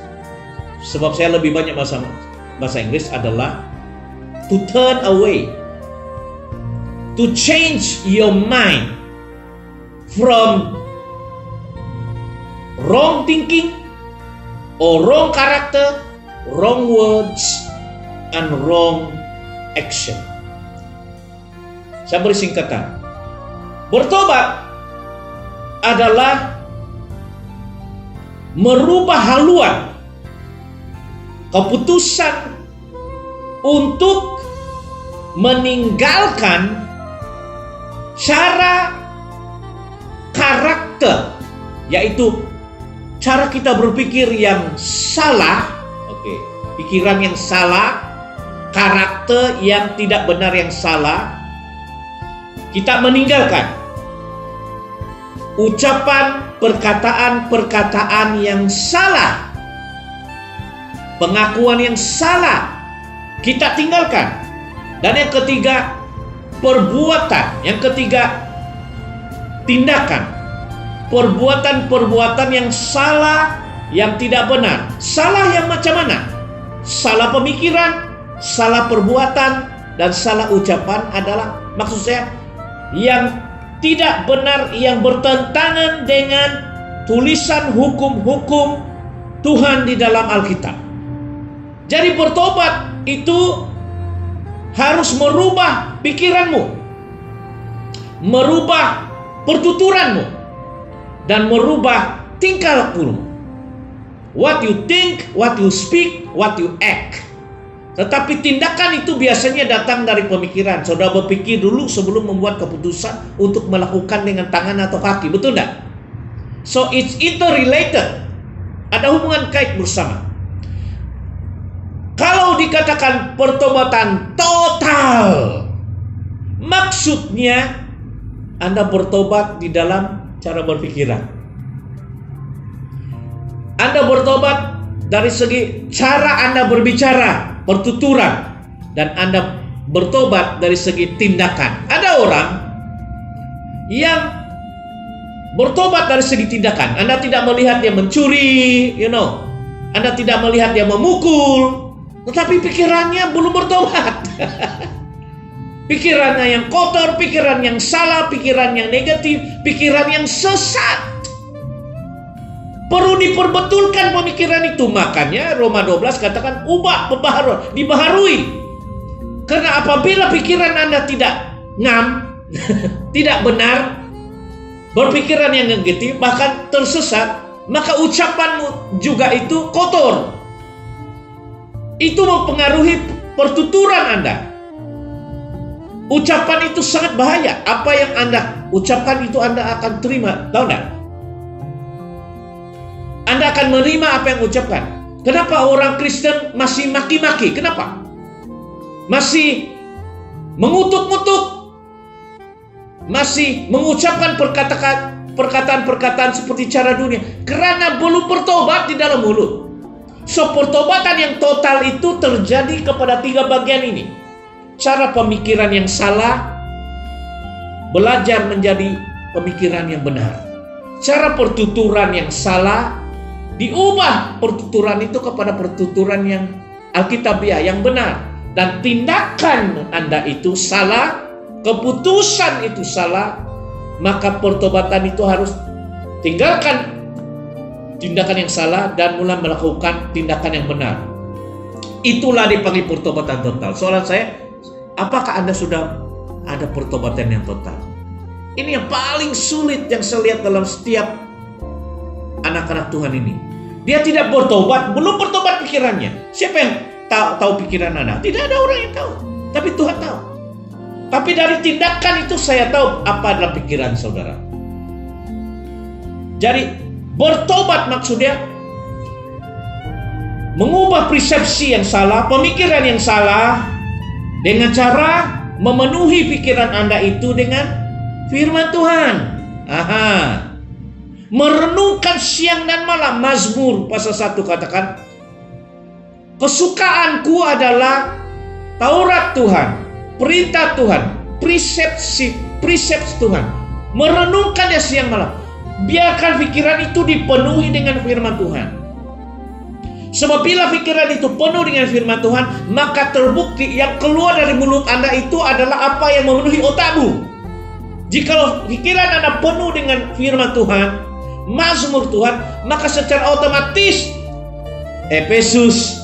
sebab saya lebih banyak bahasa Inggris, adalah to turn away, to change your mind from wrong thinking or wrong character, wrong words, and wrong action. Saya beri singkatan. Bertobat adalah merubah haluan, keputusan untuk meninggalkan cara karakter, yaitu cara kita berpikir yang salah, pikiran yang salah, karakter yang tidak benar yang salah. Kita meninggalkan ucapan, perkataan-perkataan yang salah, pengakuan yang salah, kita tinggalkan. Dan yang ketiga, perbuatan. Yang ketiga, tindakan. Perbuatan-perbuatan yang salah, yang tidak benar. Salah yang macam mana? Salah pemikiran, salah perbuatan, dan salah ucapan adalah, maksud saya, yang tidak benar, yang bertentangan dengan tulisan hukum-hukum Tuhan di dalam Alkitab. Jadi bertobat itu harus merubah pikiranmu, merubah pertuturanmu, dan merubah tingkah lakumu. What you think, what you speak, what you act. Tetapi tindakan itu biasanya datang dari pemikiran. Saudara berpikir dulu sebelum membuat keputusan untuk melakukan dengan tangan atau kaki. Betul tidak? So it's interrelated. Ada hubungan kait bersama. Kalau dikatakan pertobatan total, maksudnya Anda bertobat di dalam cara berpikiran. Anda bertobat dari segi cara Anda berbicara, pertuturan, dan Anda bertobat dari segi tindakan. Ada orang yang bertobat dari segi tindakan. Anda tidak melihat dia mencuri, Anda tidak melihat dia memukul, tetapi pikirannya belum bertobat. Pikirannya yang kotor, pikiran yang salah, pikiran yang negatif, pikiran yang sesat. Perlu diperbetulkan pemikiran itu. Makanya Roma 12 katakan ubah, dibaharui. Karena apabila pikiran Anda tidak ngam, tidak benar, berpikiran yang negatif, bahkan tersesat, maka ucapanmu juga itu kotor. Itu mempengaruhi pertuturan Anda. Ucapan itu sangat bahaya. Apa yang Anda ucapkan itu Anda akan terima. Tahu enggak? Anda akan menerima apa yang ucapkan. Kenapa orang Kristen masih maki-maki? Kenapa? Masih mengutuk-ngutuk, masih mengucapkan perkataan-perkataan seperti cara dunia, karena belum bertobat di dalam mulut. So, pertobatan yang total itu terjadi kepada 3 bagian ini. Cara pemikiran yang salah, belajar menjadi pemikiran yang benar. Cara pertuturan yang salah, diubah pertuturan itu kepada pertuturan yang alkitabiah, yang benar. Dan tindakan Anda itu salah, keputusan itu salah, maka pertobatan itu harus tinggalkan tindakan yang salah dan mulai melakukan tindakan yang benar. Itulah dipanggil pertobatan total. Soalan saya, apakah Anda sudah ada pertobatan yang total? Ini yang paling sulit yang saya lihat dalam setiap anak-anak Tuhan ini. Dia tidak bertobat, belum bertobat pikirannya. Siapa yang tahu pikiran Anda? Tidak ada orang yang tahu, tapi Tuhan tahu. Tapi dari tindakan itu saya tahu apa adalah pikiran saudara. Jadi bertobat maksudnya mengubah persepsi yang salah, pemikiran yang salah, dengan cara memenuhi pikiran Anda itu dengan firman Tuhan. Merenungkan siang dan malam. Mazmur pasal 1 katakan, kesukaanku adalah Taurat Tuhan, perintah Tuhan, precepts Tuhan. Merenungkannya siang malam. Biarkan pikiran itu dipenuhi dengan firman Tuhan. Sebab bila pikiran itu penuh dengan firman Tuhan, maka terbukti yang keluar dari mulut Anda itu adalah apa yang memenuhi otakmu. Jika pikiran Anda penuh dengan firman Tuhan, mazmur Tuhan, maka secara otomatis Efesus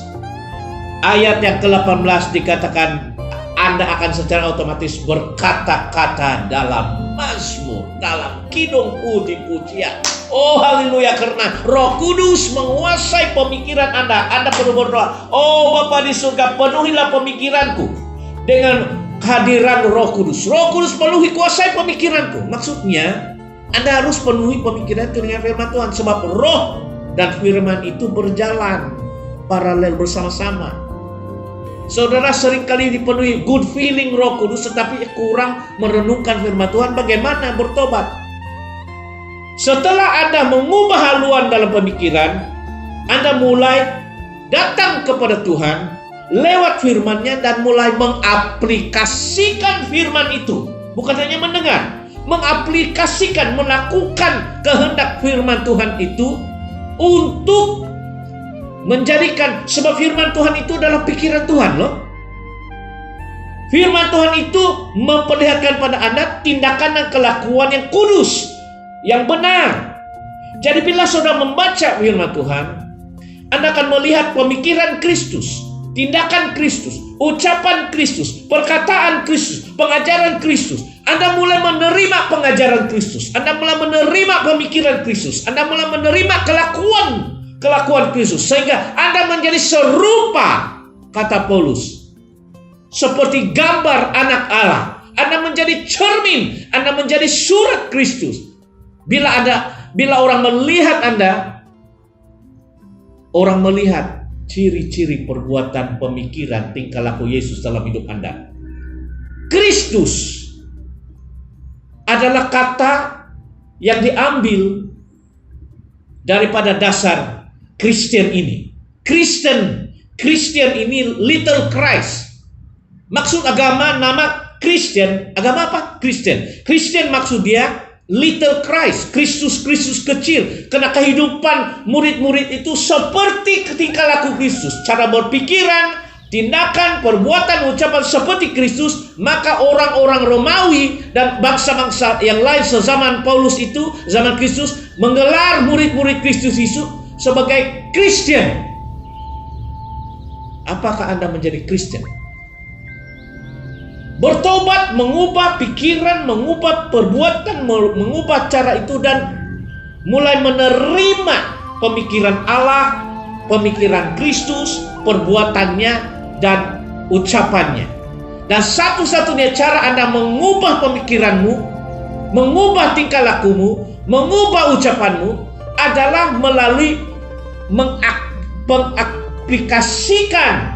ayat yang ke-18 dikatakan Anda akan secara otomatis berkata-kata dalam mazmur, dalam kidung puji-pujian. Oh haleluya, karena Roh Kudus menguasai pemikiran Anda. Anda perlu berdoa, oh Bapa di surga, penuhilah pemikiranku dengan kehadiran Roh Kudus. Roh Kudus penuhi, kuasai pemikiranku. Maksudnya Anda harus penuhi pemikiran itu dengan firman Tuhan. Sebab roh dan firman itu berjalan paralel bersama-sama. Saudara seringkali dipenuhi good feeling Roh Kudus, tetapi kurang merenungkan firman Tuhan. Bagaimana bertobat? Setelah Anda mengubah haluan dalam pemikiran, Anda mulai datang kepada Tuhan lewat firman-Nya dan mulai mengaplikasikan firman itu. Bukan hanya mendengar, mengaplikasikan, melakukan kehendak firman Tuhan itu untuk menjadikan, sebab firman Tuhan itu adalah pikiran Tuhan loh. Firman Tuhan itu memperlihatkan pada Anda tindakan dan kelakuan yang kudus, yang benar. Jadi bila saudara membaca firman Tuhan, Anda akan melihat pemikiran Kristus, tindakan Kristus, ucapan Kristus, perkataan Kristus, pengajaran Kristus. Anda mulai menerima pengajaran Kristus, Anda mulai menerima pemikiran Kristus, Anda mulai menerima kelakuan Kristus, sehingga Anda menjadi serupa, kata Paulus, seperti gambar anak Allah. Anda menjadi cermin, Anda menjadi surat Kristus. Bila orang melihat Anda, orang melihat ciri-ciri perbuatan, pemikiran, tingkah laku Yesus dalam hidup Anda. Kristus adalah kata yang diambil daripada dasar Kristen ini. Kristen ini little Christ. Maksud agama, nama Kristen, agama apa? Kristen maksud dia little Christ, Kristus kecil. Karena kehidupan murid-murid itu seperti tingkah laku Kristus, cara berpikiran, tindakan, perbuatan, ucapan seperti Kristus. Maka orang-orang Romawi dan bangsa-bangsa yang lain sezaman Paulus itu, zaman Kristus, menggelar murid-murid Kristus itu sebagai Kristen. Apakah Anda menjadi Kristen? Bertobat, mengubah pikiran, mengubah perbuatan, mengubah cara itu, dan mulai menerima pemikiran Allah, pemikiran Kristus, perbuatannya dan ucapannya. Dan satu-satunya cara Anda mengubah pemikiranmu, mengubah tingkah lakumu, mengubah ucapanmu adalah melalui mengaplikasikan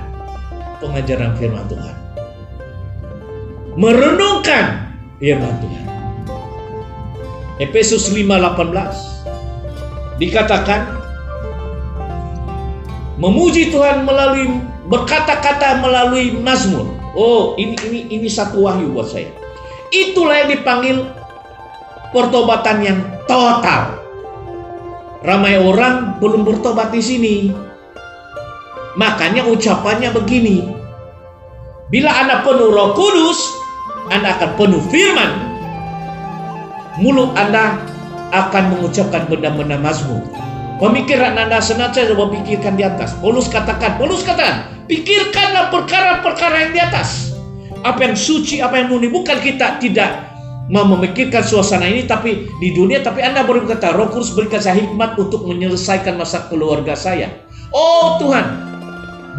pengajaran firman Tuhan. Merenungkan firman Tuhan. Efesus 5:18 dikatakan memuji Tuhan melalui berkata-kata melalui mazmur. Oh, ini satu wahyu buat saya. Itulah yang dipanggil pertobatan yang total. Ramai orang belum bertobat di sini. Makanya ucapannya begini. Bila Anda penuh Roh Kudus, Anda akan penuh firman. Mulut Anda akan mengucapkan benda-benda mazmur. Pemikiran Anda senantiasa berpikirkan di atas. Paulus katakan, pikirkanlah perkara-perkara yang di atas. Apa yang suci, apa yang murni. Bukan kita tidak mau memikirkan suasana ini tapi di dunia, tapi Anda berkata, Roh Kudus berikan saya hikmat untuk menyelesaikan masalah keluarga saya. Oh Tuhan,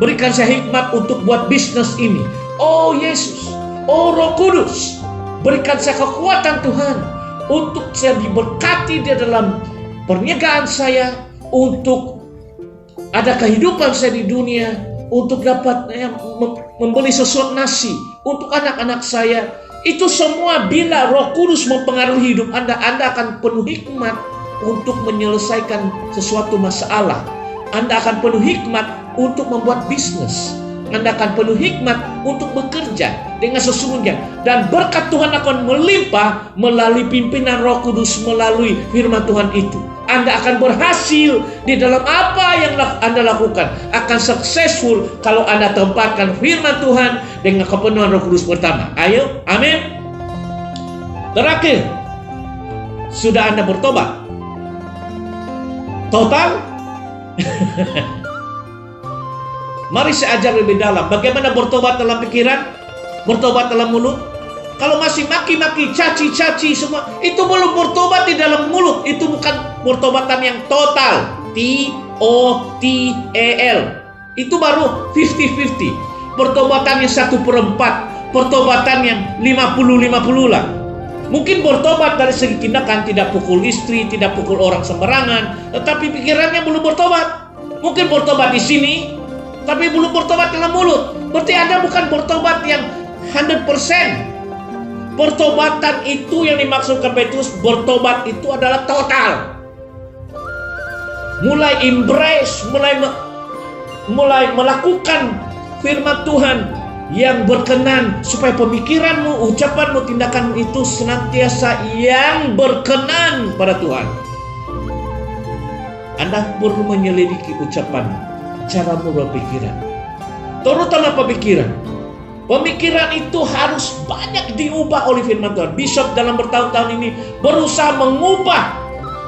berikan saya hikmat untuk buat bisnis ini. Oh Yesus, oh Roh Kudus, berikan saya kekuatan Tuhan untuk saya diberkati di dalam perniagaan saya, untuk ada kehidupan saya di dunia, untuk dapat membeli sesuatu nasi untuk anak-anak saya. Itu semua bila Roh Kudus mempengaruhi hidup Anda, Anda akan penuh hikmat untuk menyelesaikan sesuatu masalah. Anda akan penuh hikmat untuk membuat bisnis. Anda akan penuh hikmat untuk bekerja dengan sesungguhnya. Dan berkat Tuhan akan melimpah melalui pimpinan Roh Kudus, melalui firman Tuhan itu. Anda akan berhasil di dalam apa yang Anda lakukan. Akan successful kalau Anda tempatkan firman Tuhan dengan kepenuhan Roh Kudus pertama. Ayo, amin. Terakhir, sudah Anda bertobat? Total? Mari saya ajar lebih dalam. Bagaimana bertobat dalam pikiran? Bertobat dalam mulut? Kalau masih maki-maki, caci-caci semua, itu belum bertobat di dalam mulut. Itu bukan pertobatan yang total. T-O-T-E-L. Itu baru 50-50. Pertobatan yang 1/4. Pertobatan yang 50-50 lah. Mungkin bertobat dari segi tindakan, tidak pukul istri, tidak pukul orang sembarangan, tetapi pikirannya belum bertobat. Mungkin bertobat di sini, tapi belum bertobat dalam mulut. Berarti Anda bukan bertobat yang 100%. Pertobatan itu yang dimaksudkan Petrus, bertobat itu adalah total. Mulai embrace, mulai melakukan firman Tuhan yang berkenan, supaya pemikiranmu, ucapanmu, tindakanmu itu senantiasa yang berkenan pada Tuhan. Anda perlu menyelidiki ucapanmu, caramu berpikiran, terutama pemikiran. Pemikiran itu harus banyak diubah oleh firman Tuhan. Bishop dalam bertahun-tahun ini berusaha mengubah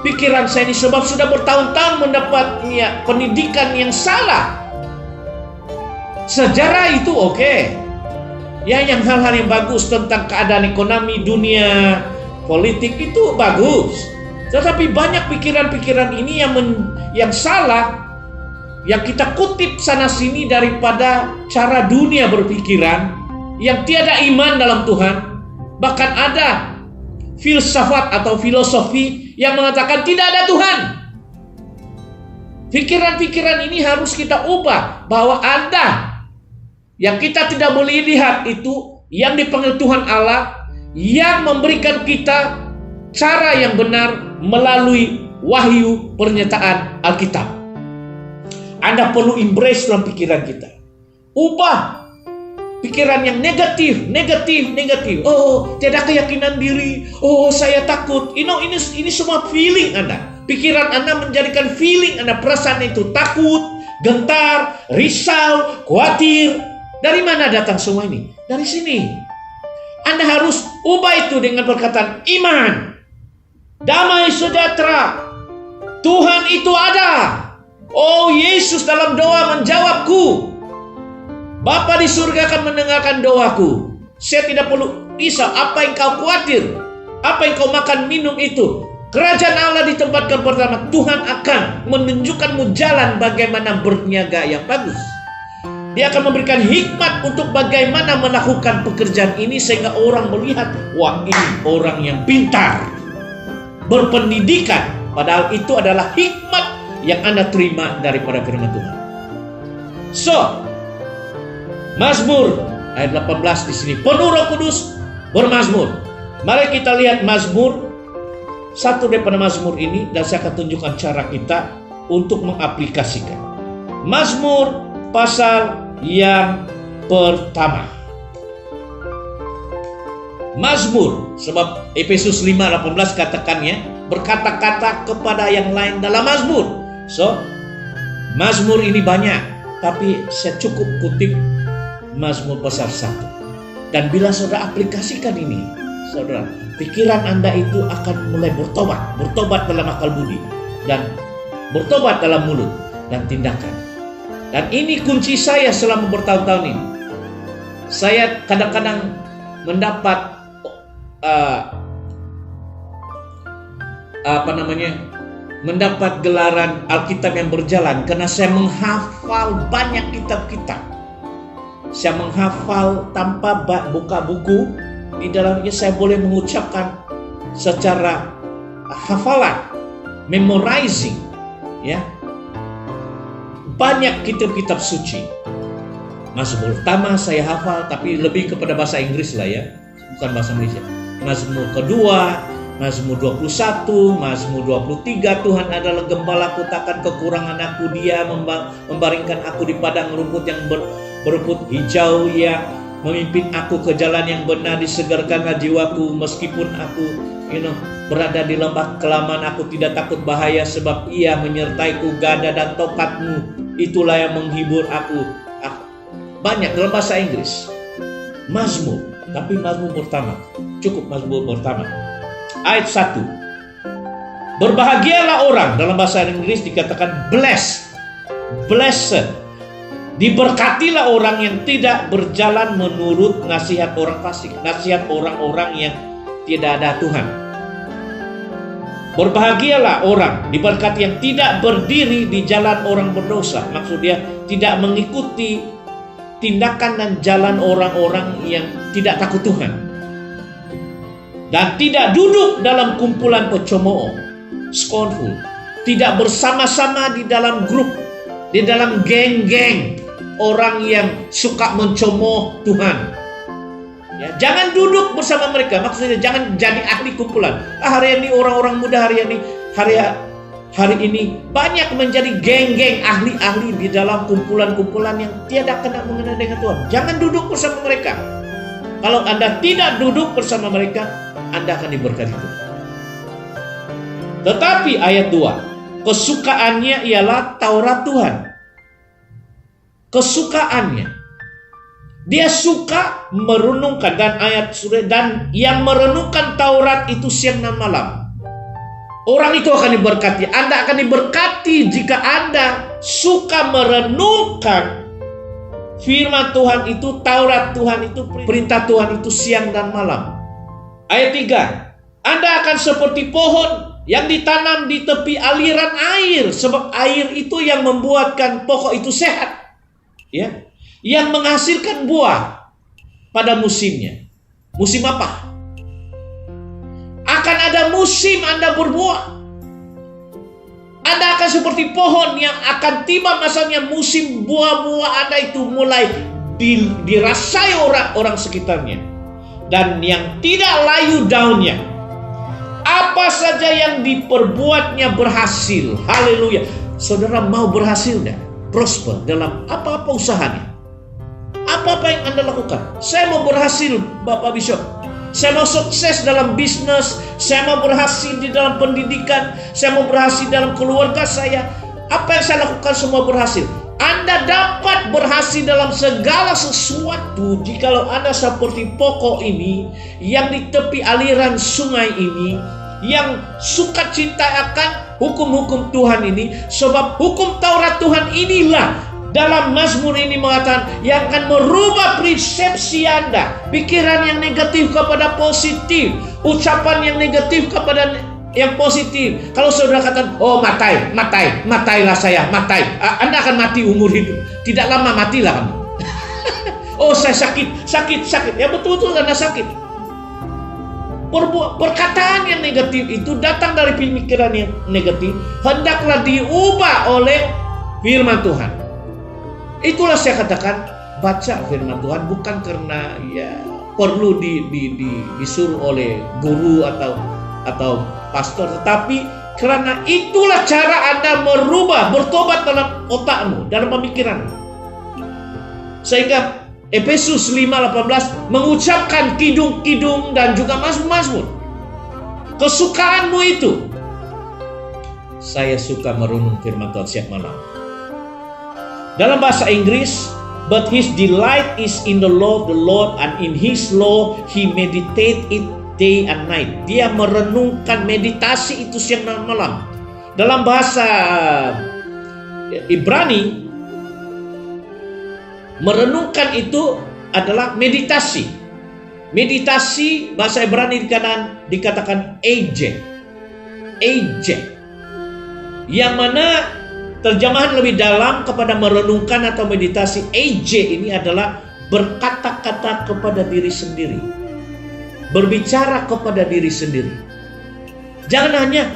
pikiran saya ini, sebab sudah bertahun-tahun mendapatnya pendidikan yang salah. Sejarah itu oke. Ya, yang hal-hal yang bagus tentang keadaan ekonomi dunia, politik itu bagus. Tetapi banyak pikiran-pikiran ini yang salah, yang kita kutip sana sini daripada cara dunia berpikiran, yang tiada iman dalam Tuhan. Bahkan ada filsafat atau filosofi yang mengatakan tidak ada Tuhan. Pikiran-pikiran ini harus kita ubah, bahwa Anda yang kita tidak boleh lihat itu yang dipanggil Tuhan Allah, yang memberikan kita cara yang benar melalui wahyu pernyataan Alkitab. Anda perlu embrace dalam pikiran kita. Ubah pikiran yang negatif. Oh, tiada keyakinan diri. Oh, saya takut. Ini semua feeling Anda. Pikiran Anda menjadikan feeling Anda, perasaan itu takut, gentar, risau, khawatir. Dari mana datang semua ini? Dari sini. Anda harus ubah itu dengan perkataan iman, damai sejahtera. Tuhan itu ada. Oh, Yesus dalam doa menjawabku. Bapa di surga akan mendengarkan doaku. Saya tidak perlu risau apa yang kau khawatir, apa yang kau makan minum itu. Kerajaan Allah ditempatkan pertama. Tuhan akan menunjukkanmu jalan bagaimana berniaga yang bagus. Dia akan memberikan hikmat untuk bagaimana melakukan pekerjaan ini, sehingga orang melihat, wah, ini orang yang pintar, berpendidikan. Padahal itu adalah hikmat yang Anda terima daripada firman Tuhan. So, Mazmur ayat 18 di sini, penuh Roh Kudus bermazmur. Mari kita lihat Mazmur, satu daripada Mazmur ini, dan saya akan tunjukkan cara kita untuk mengaplikasikan. Mazmur pasal yang pertama. Mazmur, sebab Efesus 5:18 katakannya, berkata-kata kepada yang lain dalam Mazmur. So, Mazmur ini banyak, tapi saya cukup kutip Mazmur pasal 1. Dan bila saudara aplikasikan ini, saudara, pikiran Anda itu akan mulai bertobat dalam akal budi, dan bertobat dalam mulut dan tindakan. Dan ini kunci saya selama bertahun-tahun ini. Saya kadang-kadang mendapat mendapat gelaran Alkitab yang berjalan karena saya menghafal banyak kitab-kitab. Saya menghafal tanpa buka buku. Di dalamnya saya boleh mengucapkan secara hafalan, memorizing, ya. Banyak kitab-kitab suci. Mazmur pertama saya hafal, tapi lebih kepada bahasa Inggris lah ya, bukan bahasa Indonesia. Mazmur kedua, Mazmur 21, Mazmur 23, Tuhan adalah gembalaku, takkan kekurangan aku, Dia membaringkan aku di padang rumput yang berumput hijau yang memimpin aku ke jalan yang benar. Disegarkanlah jiwaku meskipun aku berada di lembah kelaman. Aku tidak takut bahaya, sebab Ia menyertaiku. Gada dan tongkat-Mu itulah yang menghibur aku. Banyak dalam bahasa Inggris Mazmur, tapi Mazmur pertama, cukup Mazmur pertama. Ayat 1, berbahagialah orang, dalam bahasa Inggris dikatakan blessed. Diberkatilah orang yang tidak berjalan menurut nasihat orang fasik, nasihat orang-orang yang tidak ada Tuhan. Berbahagialah orang, diberkati yang tidak berdiri di jalan orang berdosa. Maksudnya tidak mengikuti tindakan dan jalan orang-orang yang tidak takut Tuhan. Dan tidak duduk dalam kumpulan pecomooh, scornful. Tidak bersama-sama di dalam grup, di dalam geng-geng orang yang suka mencemooh Tuhan. Ya, jangan duduk bersama mereka. Maksudnya jangan jadi ahli kumpulan. Hari ini orang-orang muda hari ini banyak menjadi geng-geng ahli-ahli di dalam kumpulan-kumpulan yang tiada kena mengenal dengan Tuhan. Jangan duduk bersama mereka. Kalau Anda tidak duduk bersama mereka, Anda akan diberkati Tuhan. Tetapi ayat 2, kesukaannya ialah Taurat Tuhan. Kesukaannya, dia suka merenungkan, dan yang merenungkan Taurat itu siang dan malam. Orang itu akan diberkati. Anda akan diberkati jika Anda suka merenungkan firman Tuhan itu, Taurat Tuhan itu, perintah Tuhan itu siang dan malam. Ayat 3, Anda akan seperti pohon yang ditanam di tepi aliran air, sebab air itu yang membuatkan pokok itu sehat, ya, yang menghasilkan buah pada musimnya. Musim apa? Akan ada musim Anda berbuah. Anda akan seperti pohon yang akan tiba masanya musim buah-buah Anda itu mulai dirasai orang sekitarnya, dan yang tidak layu daunnya. Apa saja yang diperbuatnya berhasil. Haleluya. Saudara mau berhasil dan prosper dalam apa-apa usahanya, apa-apa yang Anda lakukan. Saya mau berhasil, Bapak Bishop. Saya mau sukses dalam bisnis. Saya mau berhasil di dalam pendidikan. Saya mau berhasil dalam keluarga saya. Apa yang saya lakukan semua berhasil. Anda dapat berhasil dalam segala sesuatu jikalau Anda seperti pokok ini yang di tepi aliran sungai ini, yang suka cinta akan hukum-hukum Tuhan ini. Sebab hukum Taurat Tuhan inilah dalam Mazmur ini mengatakan yang akan merubah persepsi Anda. Pikiran yang negatif kepada positif, ucapan yang negatif kepada yang positif. Kalau saudara katakan, oh matailah saya, matai. Anda akan mati umur hidup. Tidak lama matilah kamu. Oh saya sakit. Ya betul-betul Anda sakit. Perkataan yang negatif itu datang dari pemikiran yang negatif, hendaklah diubah oleh firman Tuhan. Itulah saya katakan, baca firman Tuhan bukan karena perlu disuruh oleh guru atau pastor, tetapi karena itulah cara Anda merubah, bertobat dalam otakmu, dalam pemikiran. Sehingga Efesus 5:18 mengucapkan kidung-kidung dan juga mazmur-mazmur. Kesukaanmu itu. Saya suka merenung firman Tuhan setiap malam. Dalam bahasa Inggris, but his delight is in the law of the Lord, and in his law he meditate it day and night. Dia merenungkan, meditasi itu siang dan malam. Dalam bahasa Ibrani, merenungkan itu adalah meditasi. Meditasi bahasa Ibrani dikatakan eje. Yang mana terjemahan lebih dalam kepada merenungkan atau meditasi eje ini adalah berkata-kata kepada diri sendiri, berbicara kepada diri sendiri. Jangan hanya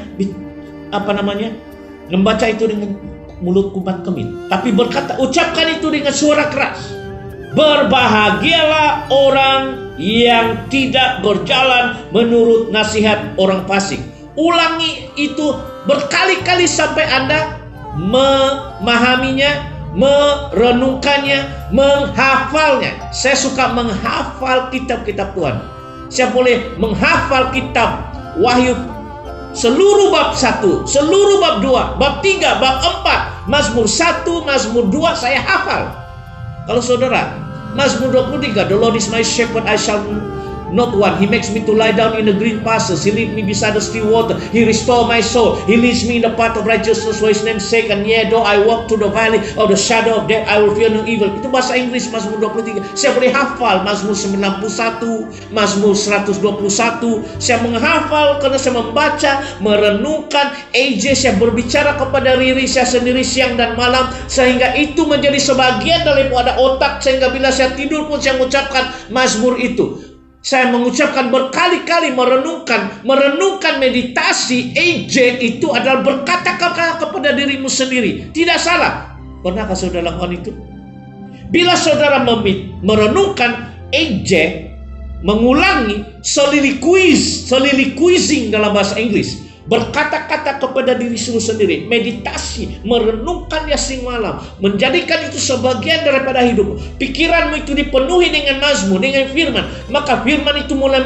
membaca itu dengan mulut kumat kemit, tapi berkata, ucapkan itu dengan suara keras. Berbahagialah orang yang tidak berjalan menurut nasihat orang fasik. Ulangi itu berkali-kali sampai Anda memahaminya merenungkannya, menghafalnya. Saya suka menghafal kitab-kitab Tuhan. Saya boleh menghafal kitab Wahyu seluruh bab 1, seluruh bab 2, bab 3, bab 4, Mazmur 1, Mazmur 2 saya hafal. Kalau saudara, Mazmur 23, The Lord is my shepherd, I shall not want. He makes me to lie down in the green pastures. He leads me beside the still water. He restores my soul. He leads me in the path of righteousness for His name's sake. And yea, though I walk through the valley of the shadow of death, I will fear no evil. Itu bahasa Inggris Mazmur 23. Saya boleh hafal Mazmur 91, Mazmur 121. Saya menghafal karena saya membaca, merenungkan. AJ saya berbicara kepada diri saya sendiri siang dan malam, sehingga itu menjadi sebagian daripada otak, sehingga bila saya tidur pun saya mengucapkan Mazmur itu. Saya mengucapkan berkali-kali, merenungkan meditasi. AJ itu adalah berkata-kata kepada dirimu sendiri. Tidak salah. Pernahkah saudara lakukan itu? Bila saudara merenungkan AJ, mengulangi, soliloquizing dalam bahasa Inggris, berkata-kata kepada diri sendiri, meditasi, merenungkannya siang malam, menjadikan itu sebagian daripada hidup. Pikiranmu itu dipenuhi dengan mazmur, dengan firman, maka firman itu mulai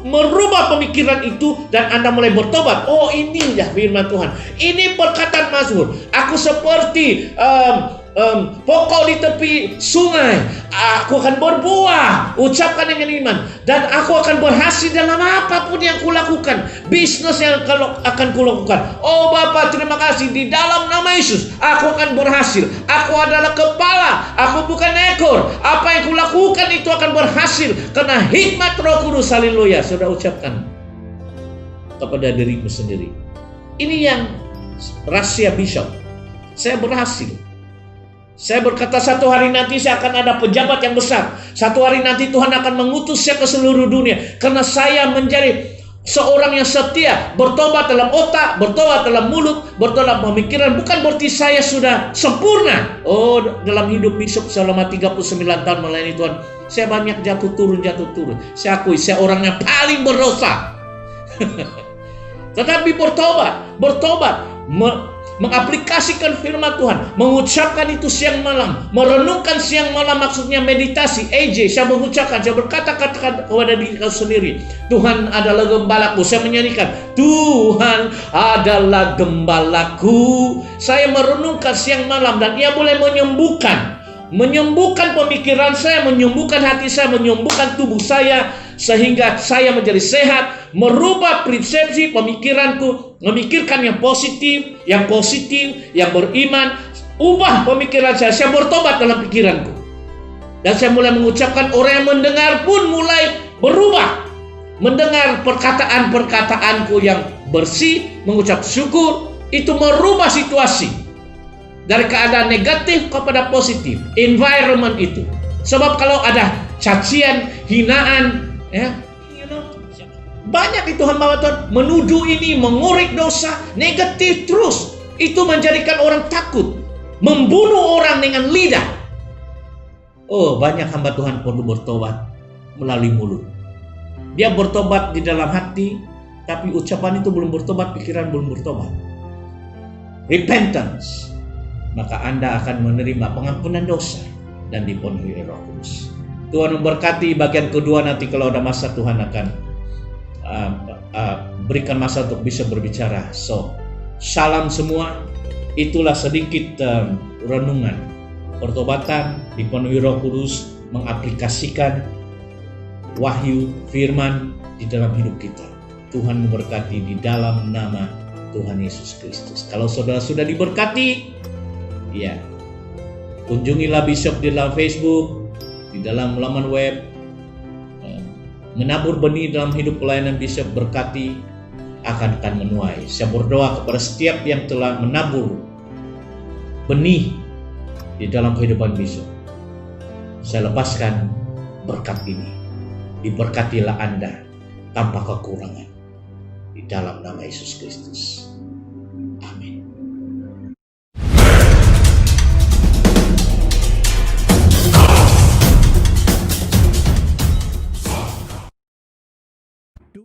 merubah pemikiran itu, dan Anda mulai bertobat. Oh, inilah firman Tuhan, ini perkataan mazmur. Aku seperti pokok di tepi sungai, aku akan berbuah, ucapkan dengan iman, dan aku akan berhasil dalam apapun yang kulakukan, bisnis yang akan kulakukan. Oh Bapa, terima kasih, di dalam nama Yesus aku akan berhasil. Aku adalah kepala, aku bukan ekor. Apa yang kulakukan itu akan berhasil karena hikmat Roh Kudus. Haleluya. Sudah ucapkan kepada dirimu sendiri. Ini yang rahasia bishop. Saya berhasil. Saya berkata, satu hari nanti saya akan ada pejabat yang besar. Satu hari nanti Tuhan akan mengutus saya ke seluruh dunia. Karena saya menjadi seorang yang setia, bertobat dalam otak, bertobat dalam mulut, bertobat dalam pemikiran. Bukan berarti saya sudah sempurna. Oh, dalam hidup bishop selama 39 tahun melayani Tuhan, saya banyak jatuh turun. Saya akui, saya orang yang paling berdosa. Tetapi bertobat, mengaplikasikan firman Tuhan, mengucapkan itu siang malam, merenungkan siang malam, maksudnya meditasi. AJ, saya mengucapkan, saya berkata-kata kepada diri sendiri, Tuhan adalah gembalaku. Saya menyanyikan, Tuhan adalah gembalaku. Saya merenungkan siang malam, dan Ia boleh menyembuhkan pemikiran saya, menyembuhkan hati saya, menyembuhkan tubuh saya, sehingga saya menjadi sehat, merubah persepsi pemikiranku, memikirkan yang positif, yang beriman. Ubah pemikiran saya bertobat dalam pikiranku, dan saya mulai mengucapkan. Orang yang mendengar pun mulai berubah, mendengar perkataan-perkataanku yang bersih, mengucap syukur. Itu merubah situasi dari keadaan negatif kepada positif, environment itu. Sebab kalau ada cacian, hinaan, banyak itu hamba Tuhan menuduh ini, mengorek dosa, negatif terus. Itu menjadikan orang takut, membunuh orang dengan lidah. Oh, banyak hamba Tuhan perlu bertobat melalui mulut. Dia bertobat di dalam hati, tapi ucapan itu belum bertobat, pikiran belum bertobat. Repentance, maka Anda akan menerima pengampunan dosa dan dipenuhi Roh Kudus. Tuhan memberkati. Bagian kedua nanti kalau ada masa, Tuhan akan berikan masa untuk bisa berbicara. So, salam semua. Itulah sedikit renungan pertobatan, dipenuhi Roh Kudus, mengaplikasikan wahyu firman di dalam hidup kita. Tuhan memberkati di dalam nama Tuhan Yesus Kristus. Kalau saudara sudah diberkati, ya, kunjungilah Bishop di dalam Facebook, di dalam laman web. Menabur benih dalam hidup pelayanan Bishop, berkati akan menuai. Saya berdoa kepada setiap yang telah menabur benih di dalam kehidupan Bishop. Saya lepaskan berkat ini. Diberkatilah Anda tanpa kekurangan di dalam nama Yesus Kristus.